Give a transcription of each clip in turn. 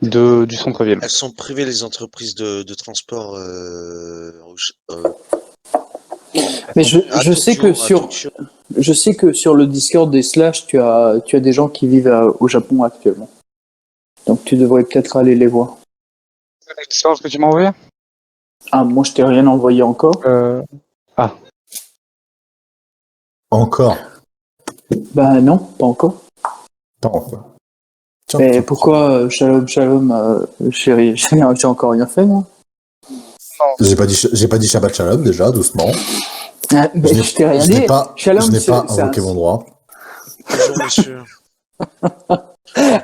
du centre-ville. Elles sont privées, les entreprises de transport. Mais je sais que sur le Discord des Slash, tu as des gens qui vivent au Japon actuellement. Donc tu devrais peut-être aller les voir. C'est ce que tu m'as envoyé? Ah, moi je t'ai rien envoyé encore. Encore. Bah non, pas encore. Attends, tiens, Mais tiens, pourquoi Shalom, chérie, j'ai encore rien fait moi. J'ai pas dit Shabbat Shalom déjà, doucement. Ah, bah, je t'ai rien Je dit. n'ai pas invoqué mon droit. Bonjour, monsieur.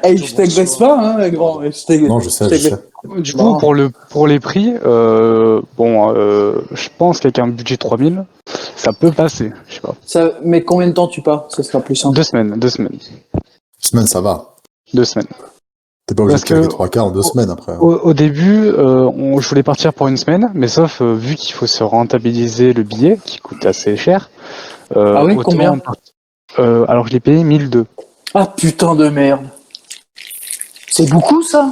Hey, je t'agresse pas, hein, grand. Non, je sais. Du coup, pour les prix, je pense qu'avec un budget 3000, ça peut passer. Je sais pas. Mais combien de temps tu pars? Ça sera plus simple. 2 semaines. Semaine, ça va. 2 semaines. T'es pas obligé Parce de caler que 3 quarts en 2 semaines après. Au début, je voulais partir pour 1 semaine, mais sauf vu qu'il faut se rentabiliser le billet, qui coûte assez cher. Ah oui, combien? Alors je l'ai payé 1002. Ah putain de merde. C'est beaucoup ça?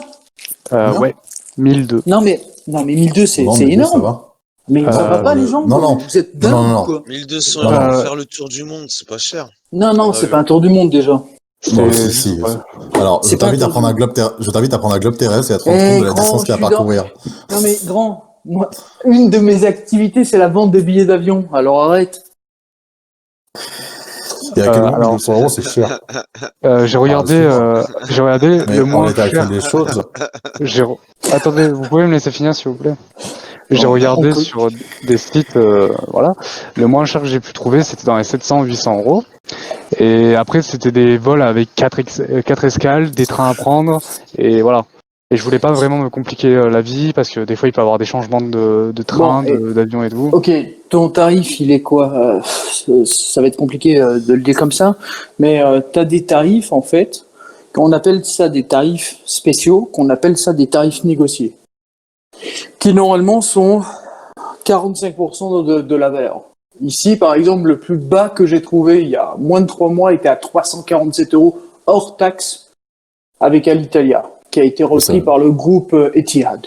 Ouais, 1002. Non mais 1002 c'est Non, mais énorme. Ça va. Mais ça va pas les gens? non. Vous êtes dingues Non. quoi? 1200 Non, € pour non. faire le tour du monde, c'est pas cher. Non, c'est pas un tour du monde déjà. Non, si. Ouais. Alors, je C'est t'invite pas à prendre un globe terrestre et à te rendre compte de la distance qu'il y a à parcourir. Non mais grand, moi, une de mes activités c'est la vente de billets d'avion. Alors arrête. Et à quel moment 1200 €, c'est cher. J'ai regardé Mais le en moins l'état cher. actuel des choses. Attendez, vous pouvez me laisser finir s'il vous plaît. J'ai Non, regardé on peut. sur des sites, voilà. Le moins cher que j'ai pu trouver, c'était dans les 700-800 €. Et après, c'était des vols avec 4 escales, des trains à prendre, et voilà. Et je voulais pas vraiment me compliquer la vie, parce que des fois, il peut y avoir des changements de train, d'avion et tout. Ok, ton tarif il est quoi? Ça va être compliqué de le dire comme ça, mais t'as des tarifs en fait, on appelle ça des tarifs spéciaux, qu'on appelle ça des tarifs négociés, qui normalement sont 45% de la valeur. Ici, par exemple, le plus bas que j'ai trouvé il y a moins de 3 mois était à 347 € hors taxe avec Alitalia, qui a été repris par le groupe Etihad.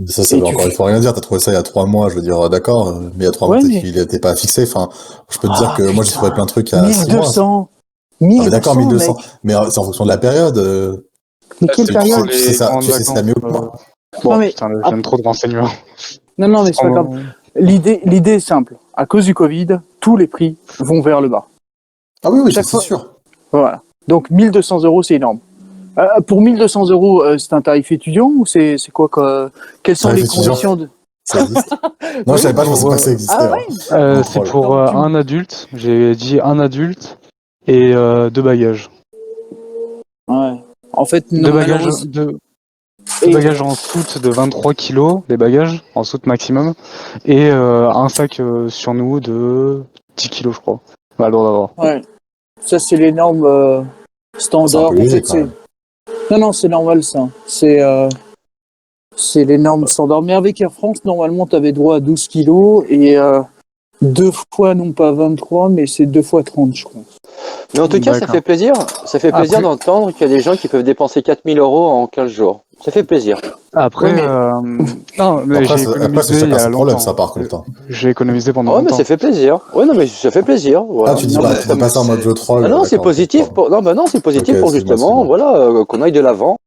Ça veut encore une fois rien dire. T'as trouvé ça il y a 3 mois, je veux dire, d'accord, mais il y a 3 mois, peut-être qu'il n'était pas fixé. Enfin, je peux te dire que moi, j'ai trouvé plein de trucs à 6 mois. 1200. Ah, mais d'accord, 1200. Mais c'est en fonction de la période. Mais quelle période? Tu sais ça mieux que moi. Bon, mais putain, j'aime trop de renseignements. Non, mais c'est pas grave. L'idée est simple. À cause du Covid, tous les prix vont vers le bas. Ah oui, Chaque c'est fois. sûr. Voilà. Donc 1200 €, c'est énorme. Pour 1200 €, c'est un tarif étudiant ou c'est quoi quelles sont les conditions de... Ça existe. Non, je savais pas, je pensais pas que ça existait. Ah ouais. C'est pour un adulte, j'ai dit un adulte et 2 bagages. Ouais. En fait, Deux bagages en soute de 23 kilos, des bagages en soute maximum, et un sac sur nous de 10 kilos, je crois. On a le droit d'avoir. Ouais. Ça, c'est les normes standards. C'est un peu léger, quand même. Non, c'est normal, ça. C'est les normes standards. Mais avec Air France, normalement, tu avais droit à 12 kilos et 2 fois, non pas 23, mais c'est 2 fois 30, je crois. Mais en tout cas, ça fait plaisir. Ça fait plaisir d'entendre qu'il y a des gens qui peuvent dépenser 4000 € en 15 jours. Ça fait plaisir. Après, non, mais j'ai économisé il y a problème, longtemps. ça, par contre. J'ai économisé pendant Ouais, longtemps. mais ça fait plaisir. Ouais, non, mais ça fait plaisir. Voilà. Ah, tu dis pas ça en mode jeu troll. Ah non, c'est positif pour. Non, c'est positif pour justement, voilà, qu'on aille de l'avant.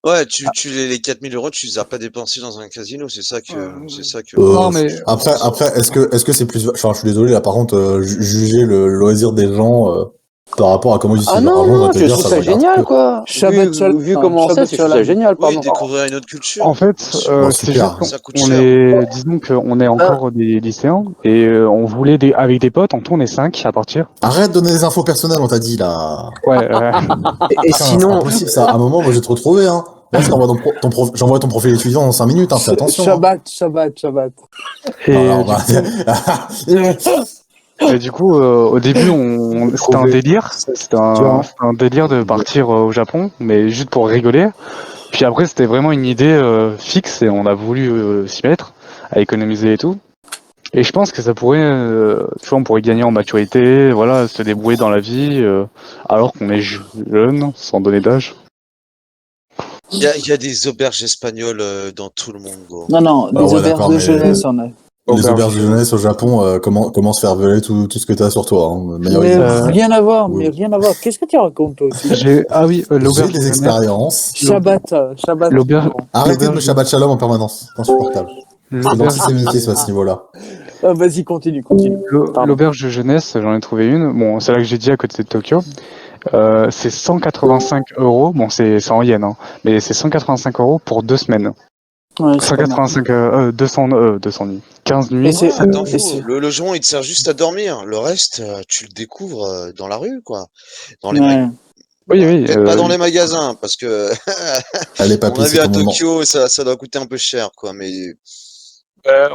Ouais, les 4000 €, tu les as pas dépensés dans un casino, c'est ça que. Non, mais après, est-ce que c'est plus, enfin, je suis désolé, là, par contre, juger le loisir des gens, par rapport à comment ils utilisent leur argent, non, je trouve ça génial, quoi. Vu comment c'est, je trouve ça génial, pardon. Oui, découvrir une autre culture. En fait, c'est juste disons qu'on est encore des lycéens et on voulait avec des potes, en tout on est 5 à partir. Arrête de donner des infos personnelles, on t'a dit, là. Ouais. Et sinon. C'est impossible, ça. À un moment, moi, j'ai te retrouvé, hein. Moi, j'envoie ton profil étudiant dans 5 minutes, hein, fais attention. Shabbat. Et du coup, au début, c'était un délire. C'était un délire de partir au Japon, mais juste pour rigoler. Puis après, c'était vraiment une idée fixe et on a voulu s'y mettre, à économiser et tout. Et je pense que ça pourrait, tu vois, on pourrait gagner en maturité, voilà, se débrouiller dans la vie, alors qu'on est jeune, sans donner d'âge. Il y a des auberges espagnoles dans tout le monde, gros. Non, des ouais, auberges d'accord, de mais jeunesse, on a. les auberges de jeunesse au Japon, comment se faire voler tout ce que t'as sur toi, hein, de manière Mais illégale. rien à voir, mais Oui. rien à voir. Qu'est-ce que tu racontes, toi aussi? Ah oui, J'ai l'auberge de des jeunesse. expériences. Shabbat. L'auberge. Arrêtez de me l'auberge- Shabbat Shalom en permanence. C'est insupportable. C'est de L'auberge l'antisémitisme à ce niveau-là. Ah, vas-y, continue. Pardon. l'auberge de jeunesse, j'en ai trouvé une. Bon, c'est là que j'ai dit à côté de Tokyo. C'est 185 euros. Bon, c'est en yens, hein, mais c'est 185 euros pour 2 semaines. Ouais, c'est pas mal. 185, 200 nuits. 15 Et nuits. c'est- Ouais, t'en et fous. c'est- Le logement, il te sert juste à dormir. Le reste, tu le découvres dans la rue, quoi. Dans les Ouais. Oui, oui. Peut-être pas dans les magasins, parce que, Allez, à mon papy, avis, c'est à ton moment. Tokyo, ça doit coûter un peu cher, quoi. Mais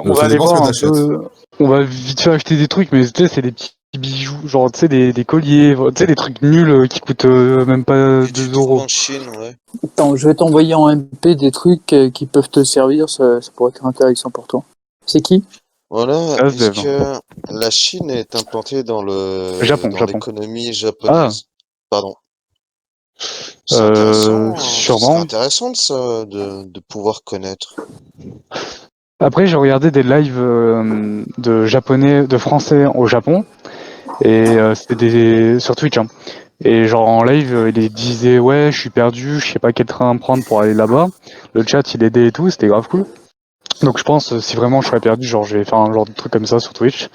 On va Ça aller dépend ce voir que un t'achètes. peu. On va vite fait acheter des trucs, mais tu sais, c'est des petits bijoux, genre tu sais, des colliers, tu sais, des trucs nuls qui coûtent même pas que tu 2 trouves euros. en Chine, ouais. Attends, je vais t'envoyer en MP des trucs qui peuvent te servir, ça pourrait être intéressant pour toi. C'est qui? Voilà. Ça se Est-ce lève. que la Chine est implantée dans Japon. l'économie Ah, japonaise? Pardon. C'est intéressant. Ce serait sûrement. intéressant de pouvoir connaître. Après, j'ai regardé des lives de japonais, de français au Japon, et c'était sur Twitch, hein. Et genre en live, il disait ouais, je suis perdu, je sais pas quel train prendre pour aller là-bas. Le chat, il aidait et tout, c'était grave cool. Donc je pense, si vraiment je serais perdu, genre je vais faire un genre de truc comme ça sur Twitch.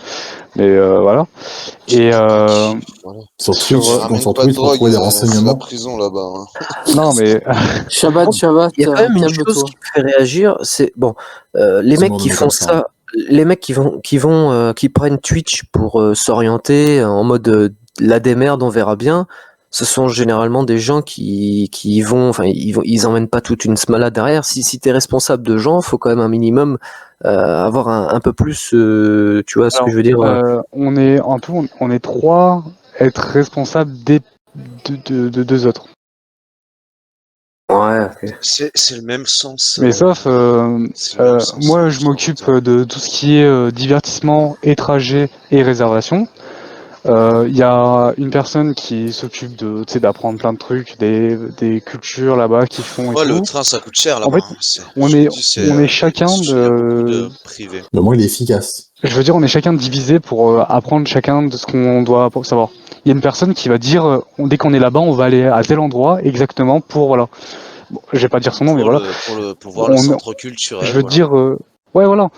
Mais voilà. Et Voilà. Sur sur Twitch, Ramène sur pas de Twitch, pour drogue, trouver des c'est la renseignements. prison là-bas, hein. non mais Shabbat, Il y a quand même une chose calme-toi. qui me fait réagir, c'est bon, les C'est mecs mort de qui nous font comme ça. ça, les mecs qui prennent Twitch pour s'orienter en mode la démerde, on verra bien. Ce sont généralement des gens qui y vont, enfin ils emmènent pas toute une smala derrière. Si t'es responsable de gens, faut quand même un minimum avoir un peu plus, tu vois ce que alors, je veux dire. on est un peu, on est trois être responsables de deux autres. Ouais. Ok. C'est le même sens. Mais sauf, c'est le même sens, moi je m'occupe de tout ce qui est divertissement et trajet et réservation. Il y a une personne qui s'occupe de, tu sais, d'apprendre plein de trucs, des cultures là-bas qui font et Ouais, le tout. train, ça coûte cher En là-bas, fait, hein. on Je te est, dis, on est chacun il y a beaucoup de, de privés. Mais au moins, il est efficace. je veux dire, on est chacun divisé pour apprendre chacun de ce qu'on doit savoir. Il y a une personne qui va dire, dès qu'on est là-bas, on va aller à tel endroit exactement pour, voilà. Bon, je vais pas dire son nom, mais voilà. Pour voir le On- centre je culturel, veux voilà. dire, ouais, voilà.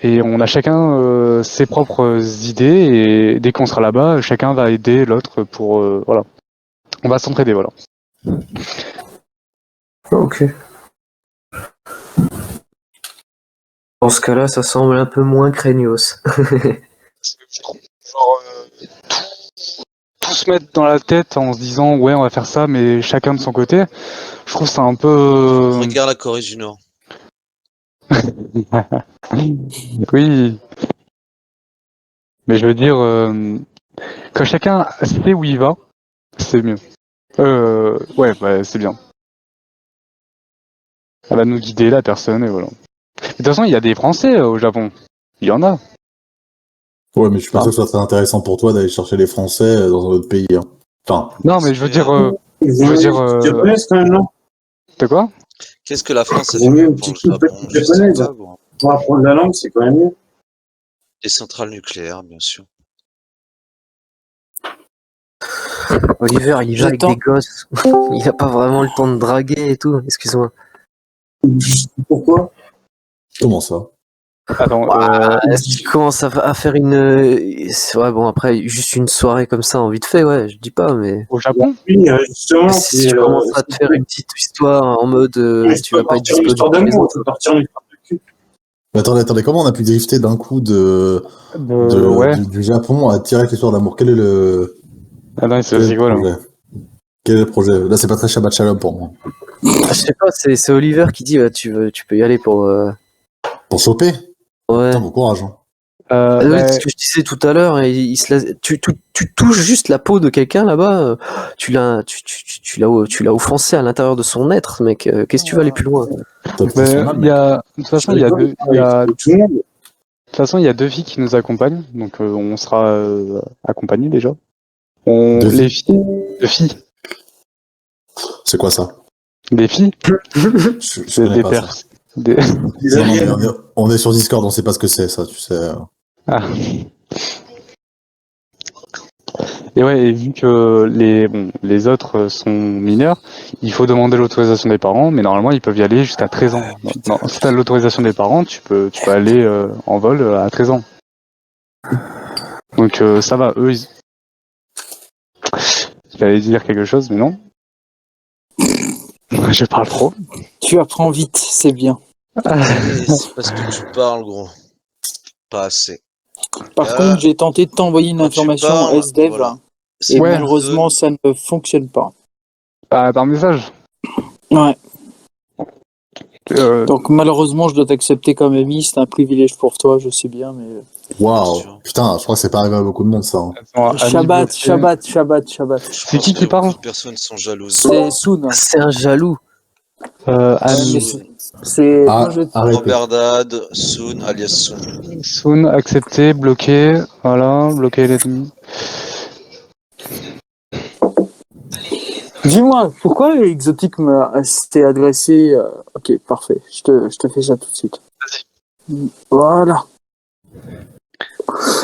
Et on a chacun ses propres idées et dès qu'on sera là-bas, chacun va aider l'autre pour, voilà. On va s'entraider, voilà. Ok. Dans ce cas-là, ça semble un peu moins craignos. Genre, tout se mettre dans la tête en se disant ouais on va faire ça mais chacun de son côté, je trouve ça un peu Regarde la Corée du Nord. oui, mais je veux dire quand chacun sait où il va, c'est mieux. Ouais, bah, c'est bien. Elle va nous guider la personne et voilà. De toute façon il y a des Français au Japon, il y en a. Ouais, mais je suis pas sûr que ce soit très intéressant pour toi d'aller chercher les Français dans un autre pays, hein. Enfin, Non mais je veux dire japonaise quand même, non? de quoi? Qu'est-ce que la France a Vaut fait mieux mieux une pour le petite Japon? petite Je sais japonaise. pas, bon. Pour apprendre la langue, c'est quand même mieux. Les centrales nucléaires, bien sûr. Oliver, il va avec J'attends. des gosses. Il a pas vraiment le temps de draguer et tout. Excuse-moi. Pourquoi? comment ça? Attends, Est-ce qu'il commence à faire une. Ouais, bon, après, juste une soirée comme ça, en vite fait, ouais, je dis pas, mais. au Japon? Oui, justement, Si tu commences à te faire une petite histoire en mode. mais Tu vas pas être partir une disponible histoire pour les d'amour, autres. faut partir une histoire de cul. Mais attendez, comment on a pu drifter d'un coup Ouais. du Japon à direct l'histoire d'amour? Quel est le Attends, quel est c'est le quoi là? projet? Quel est le projet? Là, c'est pas très Shabbat Shalom pour moi. Ah, je sais pas, c'est Oliver qui dit, tu peux y aller pour. Pour choper? Ouais. Putain, bon courage, hein. Oui, Ouais. c'est ce que je disais tout à l'heure, et tu touches juste la peau de quelqu'un là-bas, tu l'as offensé à l'intérieur de son être, mec. Qu'est-ce que tu vas aller plus loin? T'as pris son âme, Il y a, de toute façon, il y a deux, Avec tout le monde. de toute façon, il y a deux filles qui nous accompagnent, donc on sera accompagnés déjà. Deux Les filles, deux filles. C'est quoi ça? Des filles? Je connais Des pas pères. ça. Des... Les Non, aliens. mais on est sur Discord, on sait pas ce que c'est, ça, tu sais. Ah. Et ouais, et vu que les autres sont mineurs, il faut demander l'autorisation des parents, mais normalement ils peuvent y aller jusqu'à 13 ans. Non, si t'as l'autorisation des parents, tu peux aller en vol à 13 ans. Donc ça va, eux, j'allais dire quelque chose, mais non. Je parle trop. Tu apprends vite, c'est bien. Et c'est parce que tu parles, gros. Pas assez. Par Là, contre, j'ai tenté de t'envoyer une quand tu information parles, SDEV voilà. et Ouais. malheureusement, ça ne fonctionne pas. Ah, par message. Ouais. Euh, Donc malheureusement, je dois t'accepter comme ami. C'est un privilège pour toi, je sais bien, mais Waouh. sûr. Putain, je crois que c'est pas arrivé à beaucoup de monde, ça. Hein. attends, ami Shabbat, bloqué. Shabbat, Shabbat, Shabbat. Je C'est pense qui que parle? beaucoup de personnes sont jalouses. C'est Soon. C'est un jaloux. Ami. mais c'est Ah, quand je- arrêtez. Robert Dad, Soon, alias Soon. Soon, accepté, bloqué. Voilà, bloqué l'ennemi. Dis-moi, pourquoi Exotique s'est adressé Ok, parfait. Je te fais ça tout de suite. Voilà.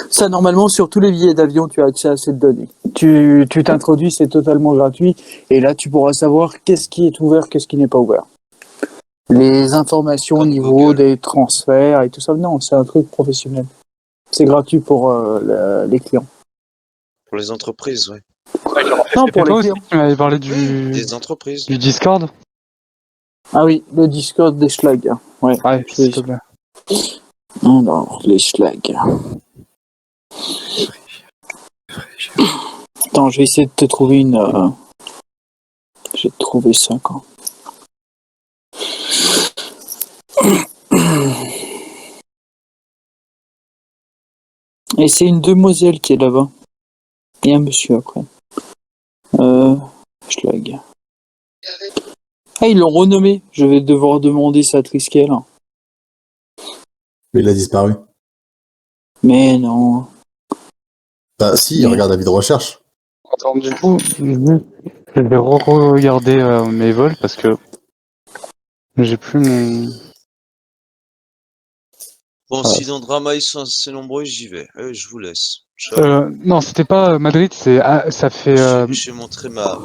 Ça, normalement, sur tous les billets d'avion, tu as accès à cette donnée. Tu t'introduis, c'est totalement gratuit. Et là, tu pourras savoir qu'est-ce qui est ouvert, qu'est-ce qui n'est pas ouvert. Les informations au Comme niveau Google. des transferts et tout ça. Non, c'est un truc professionnel. C'est gratuit pour les clients. Pour les entreprises, ouais. Non, Et pour les toi aussi, clients. tu m'avais parlé Des entreprises. du Discord? Ah oui, le Discord des schlags. Ouais. Ouais, s'il te plaît. Alors, les schlags. Attends, je vais essayer de te trouver une. Je vais te trouver ça quand. Et c'est une demoiselle qui est là-bas. Et un monsieur après. Schlag. Ah, ils l'ont renommé. Je vais devoir demander sa Triskel. Mais il a disparu. Mais non. Bah, si, Mais- regarde la vie de recherche. Attends, du coup, je vais regarder mes vols parce que j'ai plus mon. Bon, Ah. si dans Drama ils sont assez nombreux, j'y vais. Je vous laisse. Ciao. Non, c'était pas Madrid, ça fait J'ai montré ma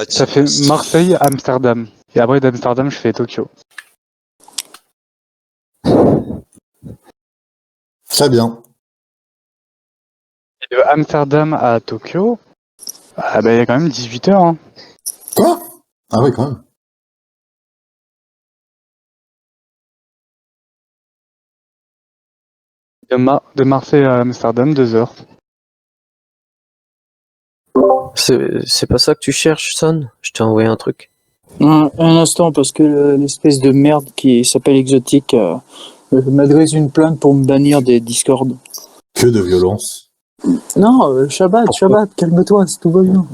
ça fait team. Marseille, Amsterdam. Et après d'Amsterdam, je fais Tokyo. Très bien. Et de Amsterdam à Tokyo, ah bah il y a quand même 18 heures. Hein. Quoi? Ah oui, quand même. De Marseille à Amsterdam, 2 heures. C'est pas ça que tu cherches, Son? Je t'ai envoyé un truc. Un instant, parce que l'espèce de merde qui s'appelle Exotique m'adresse une plainte pour me bannir des Discord. Que de violence. Non, Shabbat, calme-toi, tout va bien.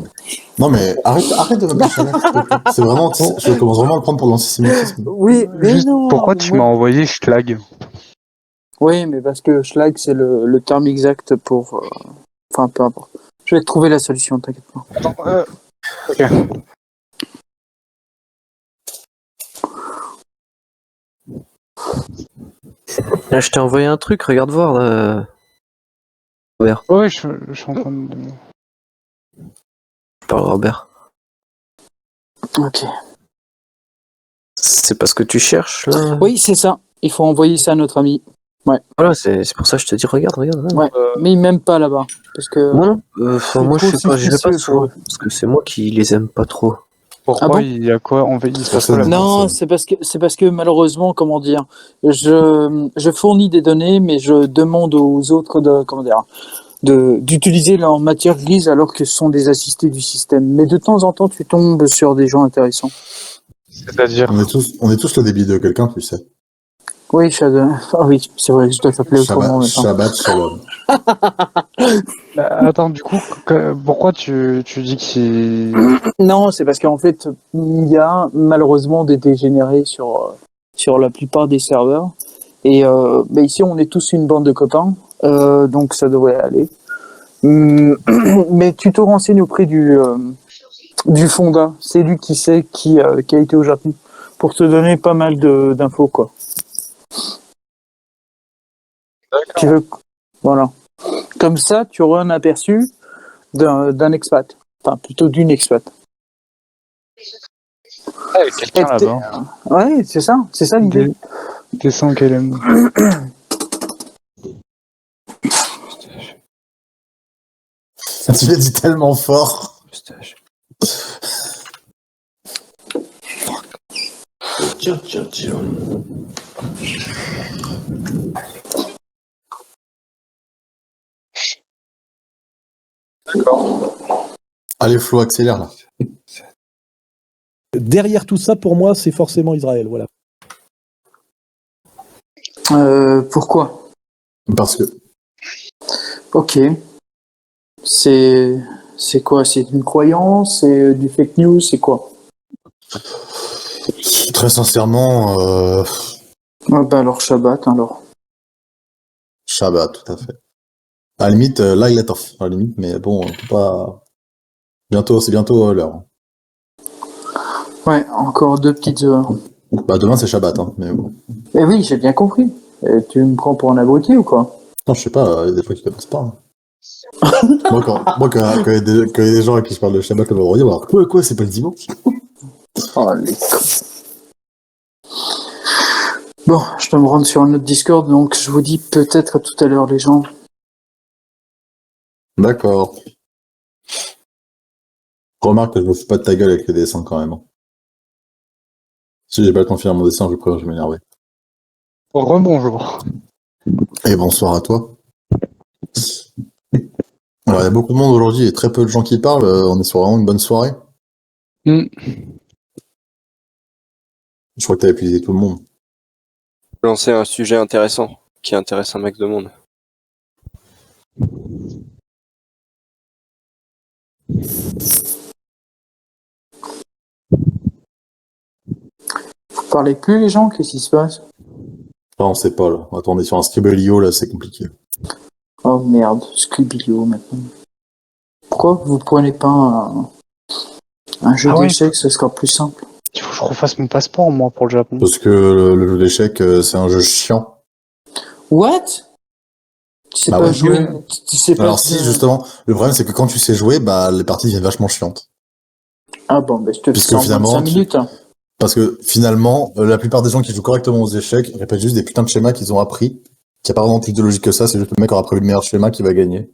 Non, mais arrête de m'appeler Shabbat, s'il te plaît. C'est vraiment, je commence vraiment à le prendre pour l'antisémitisme. Oui, mais Juste non. pourquoi tu m'as envoyé Schlag? Oui, mais parce que schlag, c'est le terme exact pour. Enfin, peu importe. Je vais trouver la solution, t'inquiète pas. Ok. Là, je t'ai envoyé un truc, regarde voir. Robert. Ouais, je suis en train de. Je parle Robert. Ok. C'est pas ce que tu cherches, là? Oui, c'est ça. Il faut envoyer ça à notre ami. Voilà, c'est pour ça que je te dis, regarde. Ouais. Mais il m'aime pas là-bas. Parce que. Moi non. Moi, je trop sais pas, je vais pas suspicieux, souvent. Parce que c'est moi qui les aime pas trop. Pourquoi Ah bon il y a quoi il se passe quoi là? Non, c'est parce que malheureusement, comment dire, je fournis des données, mais je demande aux autres d'utiliser leur matière grise alors que ce sont des assistés du système. Mais de temps en temps, tu tombes sur des gens intéressants. C'est-à-dire. On est tous le débit de quelqu'un, tu sais. Oui, ah oui, c'est vrai, je dois t'appeler autrement maintenant. Shabbat Shalom. Attends, du coup, pourquoi tu dis qu'il. Non, c'est parce qu'en fait, il y a malheureusement des dégénérés sur la plupart des serveurs. Et ici, on est tous une bande de copains, donc ça devrait aller. Mais tu te renseignes auprès Du Fonda. C'est lui qui sait qui a été au Japon. Pour te donner pas mal d'infos, quoi. Tu veux... Voilà. Comme ça, tu auras un aperçu d'un expat. Enfin, plutôt d'une expat. Ouais, quelqu'un là-bas. Ouais, c'est ça l'idée. Descends KLM. Tu l'as dit tellement fort. D'accord. Allez, Flo, accélère là. Derrière tout ça, pour moi, c'est forcément Israël. Voilà. Pourquoi? Parce que Ok. C'est quoi? C'est une croyance? C'est du fake news? C'est quoi? très sincèrement, Ah bah alors Shabbat, alors. Shabbat, tout à fait. À la limite, là, il est off. À la limite, mais bon, on peut pas. Bientôt, c'est bientôt l'heure. Ouais, encore 2 petites heures. Bah, demain, c'est Shabbat, hein, mais bon. Eh oui, j'ai bien compris. Tu me prends pour un abruti ou quoi? Non, je sais pas, il y a des fois qui connaissent pas. Hein. moi, quand il y a des gens à qui je parle de Shabbat le vendredi, alors quoi, c'est pas le dimanche? Oh, les cons. Bon, je dois me rendre sur un autre Discord, donc je vous dis peut-être à tout à l'heure, les gens. D'accord. Remarque que je me fous pas de ta gueule avec les dessins quand même. Hein. Si j'ai pas le temps de finir mon dessin, je vais m'énerver. Rebonjour. Et bonsoir à toi. Alors, il y a beaucoup de monde aujourd'hui et très peu de gens qui parlent. On est sur vraiment une bonne soirée. Mm. Je crois que t'as épuisé tout le monde. Lancer un sujet intéressant qui intéresse un max de monde. Vous parlez plus, les gens? Qu'est-ce qui se passe? Enfin, on sait pas, là. Attends, on est sur un Scribblio, là, c'est compliqué. Oh merde, Scribblio maintenant. Pourquoi vous prenez pas un jeu d'échecs, ce sera plus simple? Il faut que je refasse mon passeport, moi, pour le Japon. Parce que le jeu d'échecs, c'est un jeu chiant. What? Tu sais Bah pas ouais. jouer. Tu sais pas. Alors si, justement, le problème, c'est que quand tu sais jouer, bah, les parties deviennent vachement chiantes. Ah bon, bah je te fais Puisque ça en finalement, 25 minutes. Hein. Parce que finalement, la plupart des gens qui jouent correctement aux échecs répètent juste des putains de schémas qu'ils ont appris, qu'il n'y a pas vraiment plus de logique que ça, c'est juste le mec aura prévu le meilleur schéma qui va gagner.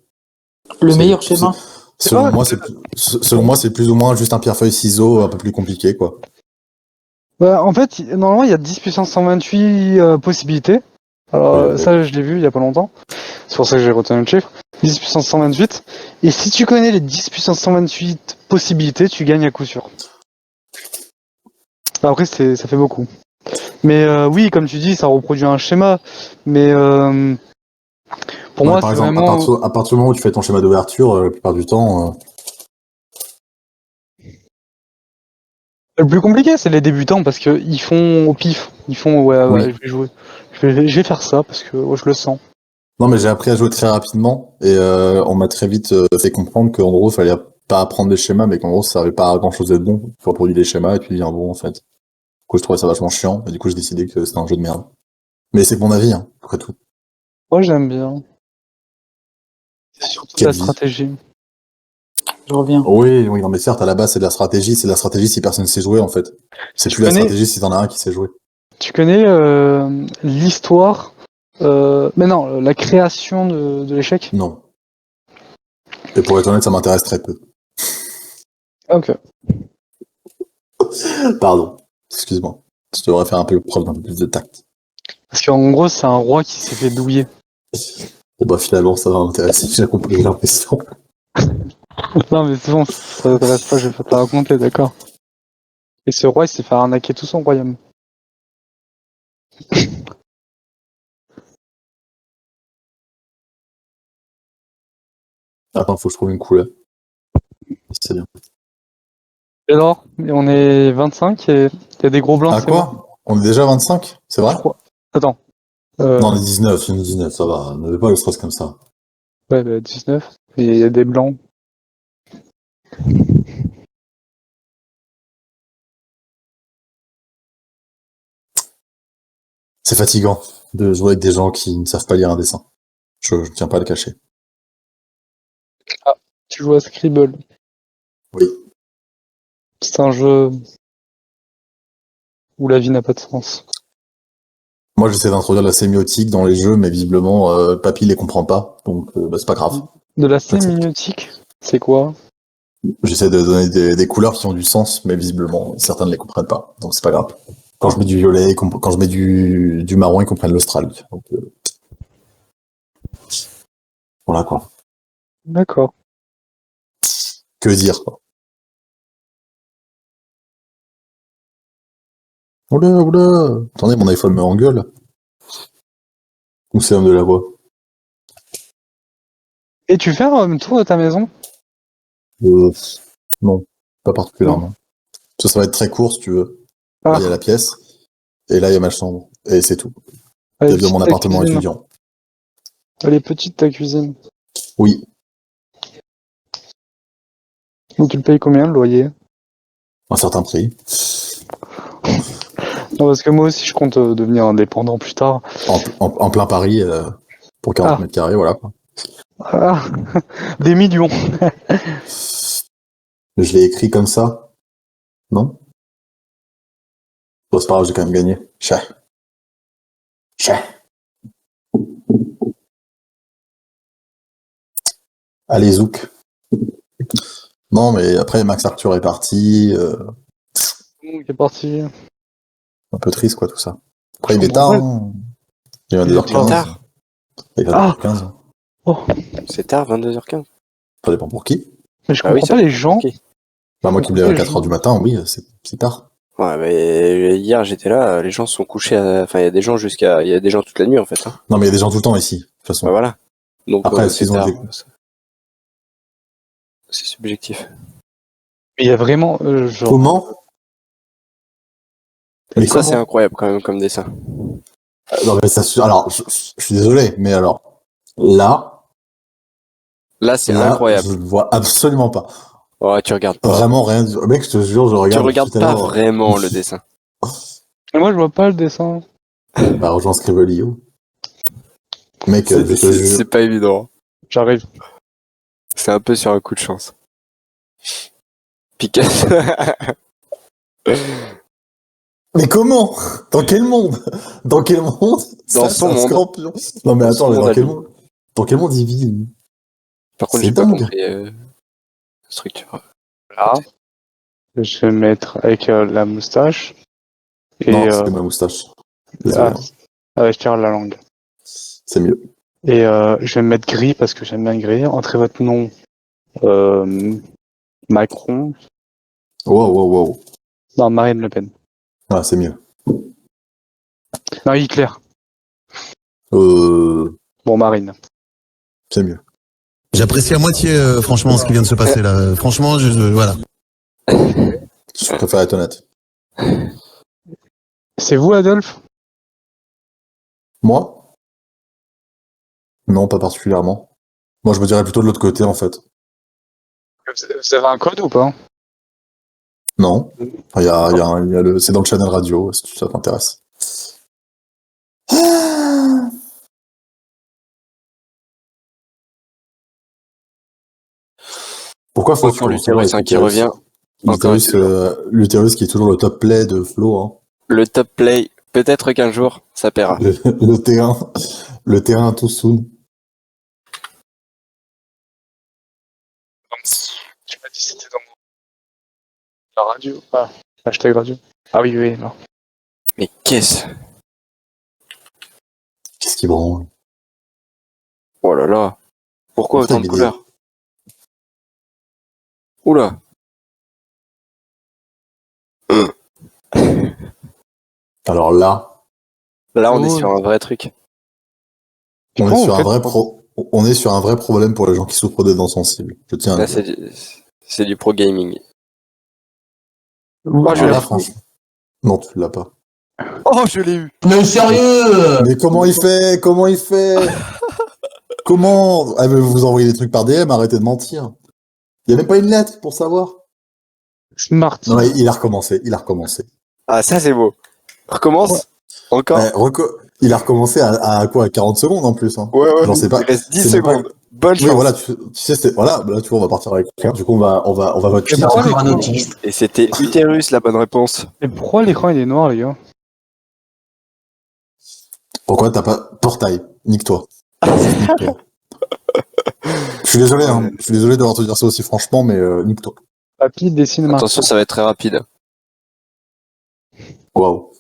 Le meilleur schéma? Selon moi, c'est plus ou moins juste un pierre-feuille-ciseau un peu plus compliqué, quoi. Bah, en fait, normalement, il y a 10 puissance 128 possibilités. Alors, ça, je l'ai vu il y a pas longtemps. C'est pour ça que j'ai retenu le chiffre. 10 puissance 128. Et si tu connais les 10 puissance 128 possibilités, tu gagnes à coup sûr. Après, ça fait beaucoup. Mais oui, comme tu dis, ça reproduit un schéma. Mais pour moi, par c'est exemple, vraiment... à partir du moment où tu fais ton schéma d'ouverture, la plupart du temps... Le plus compliqué, c'est les débutants, parce qu'ils font au pif. Ils font, ouais, Oui. je vais jouer. Je vais faire ça, parce que je le sens. Non, mais j'ai appris à jouer très rapidement, et on m'a très vite fait comprendre qu'en gros, il fallait pas apprendre des schémas, mais qu'en gros, ça servait pas à grand chose d'être bon. Tu reproduis des schémas, et tu deviens bon, en fait. Du coup, je trouvais ça vachement chiant, et du coup, j'ai décidé que c'était un jeu de merde. Mais c'est que mon avis, hein, après tout. Moi, j'aime bien. C'est surtout Quelle la vie. stratégie. Je reviens. Oui, non, mais certes, à la base, c'est de la stratégie si personne sait jouer, en fait. C'est plus la stratégie si t'en as un qui sait jouer. Tu connais l'histoire, mais non, la création de l'échec? Non. Et pour être honnête, ça m'intéresse très peu. Ok. Pardon. Excuse-moi. Je devrais faire un peu preuve d'un peu plus de tact. Parce qu'en gros, c'est un roi qui s'est fait douiller. Bon, bah, finalement, ça va m'intéresser, j'ai compris, j'ai l'impression. Non, mais c'est bon, ça t'intéresse pas, je vais pas te raconter, d'accord. Et ce roi, il s'est fait arnaquer tout son royaume. Attends, faut que je trouve une couleur. C'est bien. Et alors, on est 25 et il y a des gros blancs, Ah, c'est moi. quoi? On est déjà 25? C'est vrai? Je crois. Attends. Non, on est 19, ça va. Ne veux pas le stress comme ça. Ouais, bah, 19. Et il y a des blancs. C'est fatigant de jouer avec des gens qui ne savent pas lire un dessin. Je ne tiens pas à le cacher. Tu joues à Scribble. Oui. C'est un jeu où la vie n'a pas de sens. Moi, j'essaie d'introduire la sémiotique dans les jeux, mais visiblement, Papy les comprend pas, donc c'est pas grave. De la J'accepte. sémiotique, c'est quoi? J'essaie de donner des couleurs qui ont du sens, mais visiblement, certains ne les comprennent pas, donc c'est pas grave. Quand je mets du violet, quand je mets du marron, ils comprennent l'Australie. Donc, voilà quoi. D'accord. Que dire quoi. Oula, oula. Attendez, mon iPhone me engueule. Ou c'est homme de la voix. Et tu fais un tour de ta maison? Non, pas particulièrement. Ça va être très court si tu veux. Ah. Là, il y a la pièce, et là, il y a ma chambre. Et c'est tout. Elle est C'est de petite, mon ta appartement cuisine. étudiant. Elle est petite ta cuisine. Oui, Donc tu le payes combien le loyer? un certain prix. Non, parce que moi aussi je compte devenir indépendant plus tard. En plein Paris, pour 40 Ah. mètres carrés, voilà. Quoi. Ah, des millions. Je l'ai écrit comme ça. Non? Bon, c'est pas grave, j'ai quand même gagné. Chat. Allez, Zouk. Non, mais après, Max Arthur est parti. Il est parti. Un peu triste, quoi, tout ça. Après, il est comprends tard. pas. Hein. Il est Il est 22h15. tard. Il est 22h15. C'est tard, 22h15. Ça dépend pour qui. Mais je Ah oui, comprends ça pas les dépend gens. pour qui. Bah, moi qui me lève à 4h du matin, oui, c'est tard. Ouais, mais hier j'étais là, les gens sont couchés, enfin il y a des gens il y a des gens toute la nuit en fait. Hein. Non, mais il y a des gens tout le temps ici, de toute façon. Bah, voilà. Donc Après, est-ce c'est qu'ils ont tard. des- C'est subjectif. Il y a vraiment genre. Comment? Mais Ça c'est comment? incroyable quand même comme dessin. Non, mais ça, alors, je suis désolé, mais alors, là, Là c'est incroyable. je ne vois absolument pas. Ouais, tu regardes pas. Vraiment rien. Mec, je te jure, je Tu regarde. regardes tout à pas l'heure. vraiment le dessin. Mais moi je vois pas le dessin. Bah, rejoins Scribblio. Mec, je te jure. C'est pas évident. J'arrive. C'est un peu sur un coup de chance. Picasso. Mais comment? Dans quel monde? Dans quel monde? Dans Ça, son c'est un monde. scorpion. Non, mais Dans attends, son mais monde dans à quel lui. monde? Dans quel monde il vit? lui Par contre C'est j'ai pas dingue. compris structure. Là. Je vais mettre avec la moustache. Et Non, c'est ma moustache. Désolé. ah, je tire la langue. C'est mieux. Et je vais me mettre gris parce que j'aime bien gris. Entrez votre nom. Macron. Wow. Non, Marine Le Pen. Ah, c'est mieux. Non, Hitler. Bon, Marine. C'est mieux. J'apprécie à moitié, franchement, ce qui vient de se passer là. Franchement, voilà. Je préfère être honnête. C'est vous, Adolphe? Moi? Non, pas particulièrement. Moi, je me dirais plutôt de l'autre côté, en fait. Vous avez un code ou pas? Non. Il y a c'est dans le channel radio, si ça t'intéresse. Pourquoi faut Encore l'utérus qui revient. Encore L'utérus qui est toujours le top play de Flo. Hein. Le top play. Peut-être qu'un jour, ça paiera. Le terrain tout soon. Tu m'as dit que c'était dans la radio. Ah, hashtag radio. Ah oui, non. Mais qu'est-ce qui branle? Oh là là. Pourquoi autant de couleurs? Oula. Alors là. Là, on est sur un vrai truc. On est sur un vrai problème pour les gens qui souffrent des dents sensibles. Je tiens à dire. C'est du pro gaming. Oh, je l'ai franchement. Non, tu l'as pas. Oh, je l'ai eu. Mais sérieux? Mais comment il fait? Comment mais vous envoyez des trucs par DM, arrêtez de mentir. Il n'y a même pas une lettre pour savoir. Smart. Non, mais il a recommencé. Ah, ça c'est beau. Recommence. Encore Il a recommencé à quoi, à 40 secondes en plus. Hein. Ouais, J'en sais pas. il reste 10 C'est même pas- secondes. Bonne chance. Oui, voilà, tu sais, voilà, là, tu vois, on va partir avec quelqu'un. Du coup, on va voter. Mais pourquoi Encore un l'écran- autiste. Et c'était Utérus, la bonne réponse. Mais pourquoi l'écran il est noir, les gars? Pourquoi t'as pas portail? Nique-toi. Nique-toi. Je suis désolé, hein. Je suis désolé d'avoir te dire ça aussi franchement, mais nique-toi. Papy dessine Marc. Attention, ça va être très rapide. Waouh.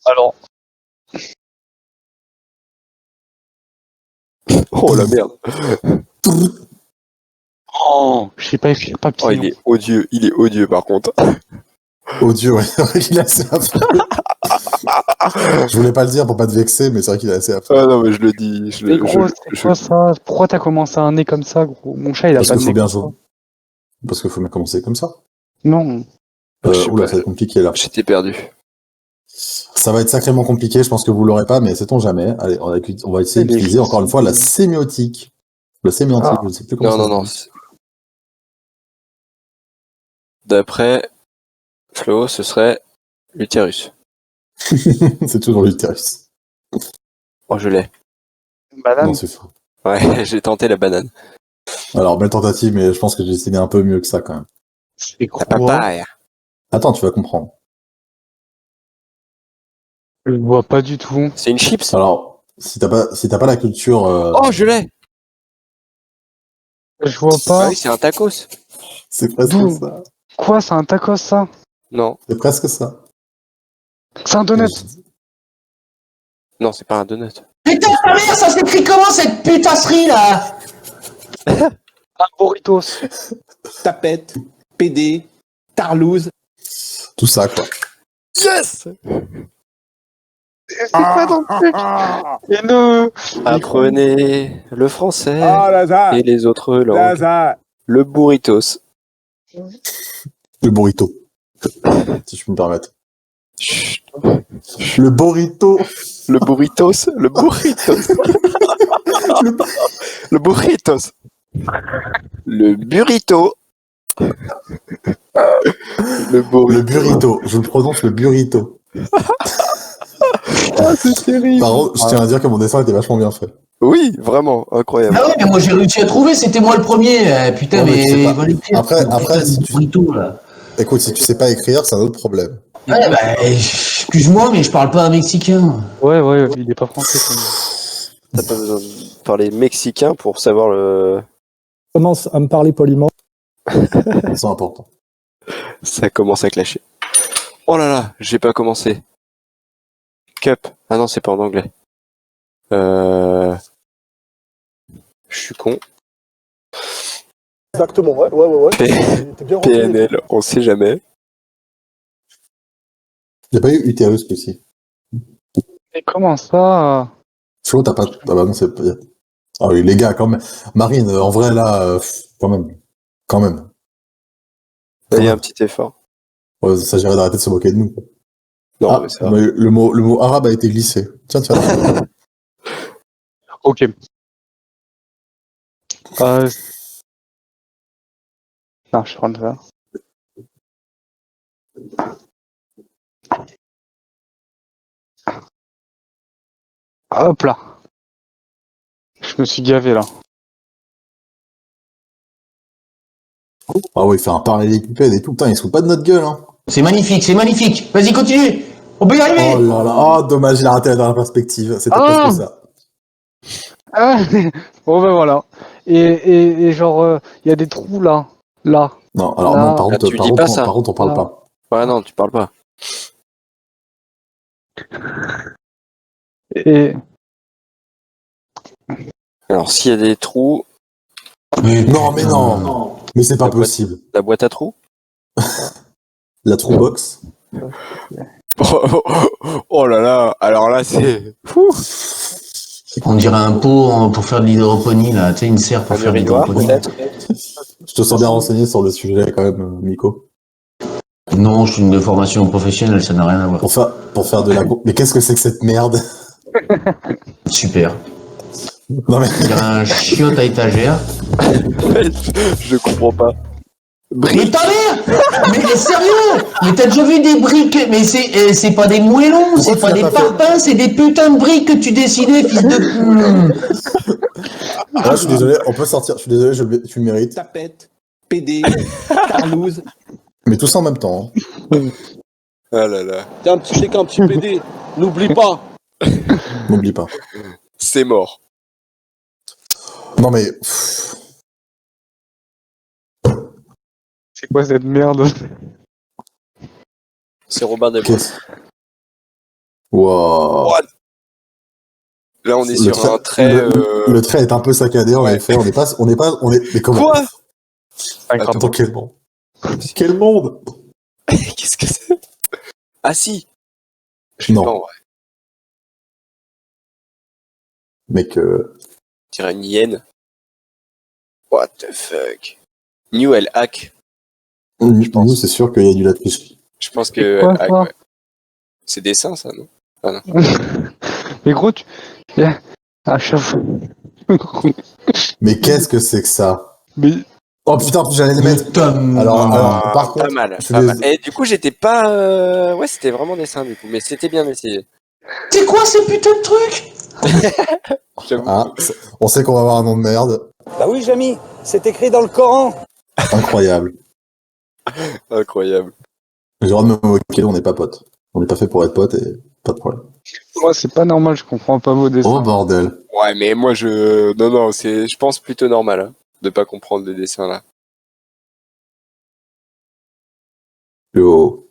Alors, Oh la merde. oh, je sais pas écrire papillon. Oh, il est odieux par contre. Odieux, ouais. Il est assez affreux. Je voulais pas le dire pour pas te vexer, mais c'est vrai qu'il est assez affreux. Ah non, mais je le dis. Mais gros, c'est quoi ça? Pourquoi t'as commencé un nez comme ça, gros? Mon chat, il a Parce pas qu'il de faut nez. bien comme jouer. Parce qu'il faut bien commencer comme ça. ça. Non. Je sais Oula, pas. ça va être compliqué là. J'étais perdu. Ça va être sacrément compliqué, je pense que vous l'aurez pas, mais sait-on jamais. Allez, on va essayer d'utiliser encore une fois la sémiotique. La sémiotique, Ah. je ne sais plus comment Non, ça non, se non. D'après Flo, ce serait l'utérus. dit. C'est toujours l'utérus. Oh, je l'ai. Banane. Non, c'est faux. Ouais, j'ai tenté la banane. Alors, belle tentative, mais je pense que j'ai essayé un peu mieux que ça quand même. C'est La quoi? papaye. Attends, tu vas comprendre. Je vois pas du tout. C'est une chips. Alors, si t'as pas la culture, Oh, je l'ai. Je vois Ah pas. oui, c'est un tacos. c'est presque D'où ça. Quoi, c'est un tacos, ça? Non, C'est presque ça. C'est un donut. non, c'est pas un donut. Putain, ta mère, ça s'écrit comment cette putasserie là? Un burritos. Tapette, PD, tarlouse. Tout ça, quoi. Yes. C'est quoi ton truc? Et ne... Apprenez le français Ah, Lazare, et les autres langues. Lazare. Le burritos. Le burrito. Si je peux me permettre. Chut. Le burrito. Le burritos. Le burritos. Le burritos. Le burrito. Le burrito. Le burrito. Je le prononce le burrito. Ah, c'est terrible. Par contre, je tiens à dire que mon dessin était vachement bien fait. Oui, vraiment, incroyable. Ah ouais, mais moi j'ai réussi à trouver, c'était moi le premier. Putain, Ouais, mais tu sais mais. pas. va les pires, Après, putain, si de tu- burrito, là. Écoute, si tu sais pas écrire, c'est un autre problème. Ouais, bah, excuse-moi, mais je parle pas un mexicain. Ouais, il est pas français. T'as pas besoin de parler mexicain pour savoir le. Commence à me parler poliment. C'est important. Ça commence à clasher. Oh là là, j'ai pas commencé. Cup. Ah non, c'est pas en anglais. Je suis con. Exactement, ouais. T'es bien renseigné. PNL, on sait jamais. Il n'y a pas eu utérus aussi. Mais comment ça? Flo, t'as pas. Ah bah non, c'est pas. Ah oui, les gars, quand même. Marine, en vrai, là, quand même. Quand même. Il y a un petit effort. Ouais, ça s'agirait d'arrêter de se moquer de nous. Non, Ah, mais ça va. mais le mot arabe a été glissé. Tiens. Ok. Non, je suis en train de faire. Hop là. Je me suis gavé là. Ah ouais, il fait un parallélépipède et tout. Putain, il se fout pas de notre gueule, hein. C'est magnifique, c'est magnifique. Vas-y, continue. On peut y arriver. Oh là là. Oh, dommage, il a raté dans la perspective. C'était Ah presque ça. Ah, bon ben voilà. Et genre, il y a des trous là. Là. Non, alors, Là. non, par Ah, contre, tu dis pas ça. par contre, on parle Là. pas. Ouais, non, tu parles pas. Et Alors, s'il y a des trous, Non, mais non. Mais c'est pas La boîte. possible. la boîte à trous. La true box. Oh là là, alors là, c'est. Fou. On dirait un pot pour faire de l'hydroponie, là. Tu sais, une serre pour Un faire de urinoir, l'hydroponie. peut-être. Je te sens bien renseigné sur le sujet, quand même, Nico. Non, je suis une formation professionnelle, ça n'a rien à voir. Pour faire de la. Mais qu'est-ce que c'est que cette merde? Super. Non, mais. Il y a un chiotte à étagère. Je comprends pas. Mais ta mère! Mais sérieux! Mais t'as déjà vu des briques? Mais c'est pas des moellons, c'est pas des parpaings, c'est des putains de briques que tu dessinais, fils de... Ah, je suis désolé, on peut sortir. Je suis désolé, tu le mérites. Tapette, PD, tarlouse. Mais tout ça en même temps. Hein. Ah là là. T'es un petit PD. N'oublie pas. N'oublie pas. C'est mort. Non mais. C'est quoi cette merde? C'est Robin des Bois. Waouh. Là, on est sur un trait. Le trait est un peu saccadé, en effet. On est. Mais comment? Quoi? Attends, quel monde? Quel monde? Qu'est-ce que c'est? Ah si. Non. Mec. Je dirais une hyène. What the fuck? New elle hack. Nous, c'est sûr qu'il y a du tricherie. Je pense que. Quoi, hack, quoi ouais. C'est dessin, ça, non? Ah non. Mais gros, tu. À chaque fois. Mais qu'est-ce que c'est que ça? Mais. Oh putain, j'allais le mettre. Alors, par contre. Pas mal. Pas mal. Et du coup, j'étais pas. Ouais, c'était vraiment dessin, du coup. Mais c'était bien essayé. C'est quoi ces putains de trucs? Ah, on sait qu'on va avoir un nom de merde. Bah oui, Jamy, c'est écrit dans le Coran. Incroyable. Incroyable. J'ai le droit de me moquer, on n'est pas potes. On n'est pas fait pour être potes et pas de problème. Moi, c'est pas normal, je comprends pas vos dessins. Oh bordel. Ouais, mais moi, non, je pense plutôt normal, hein, de pas comprendre les dessins, là. Yo.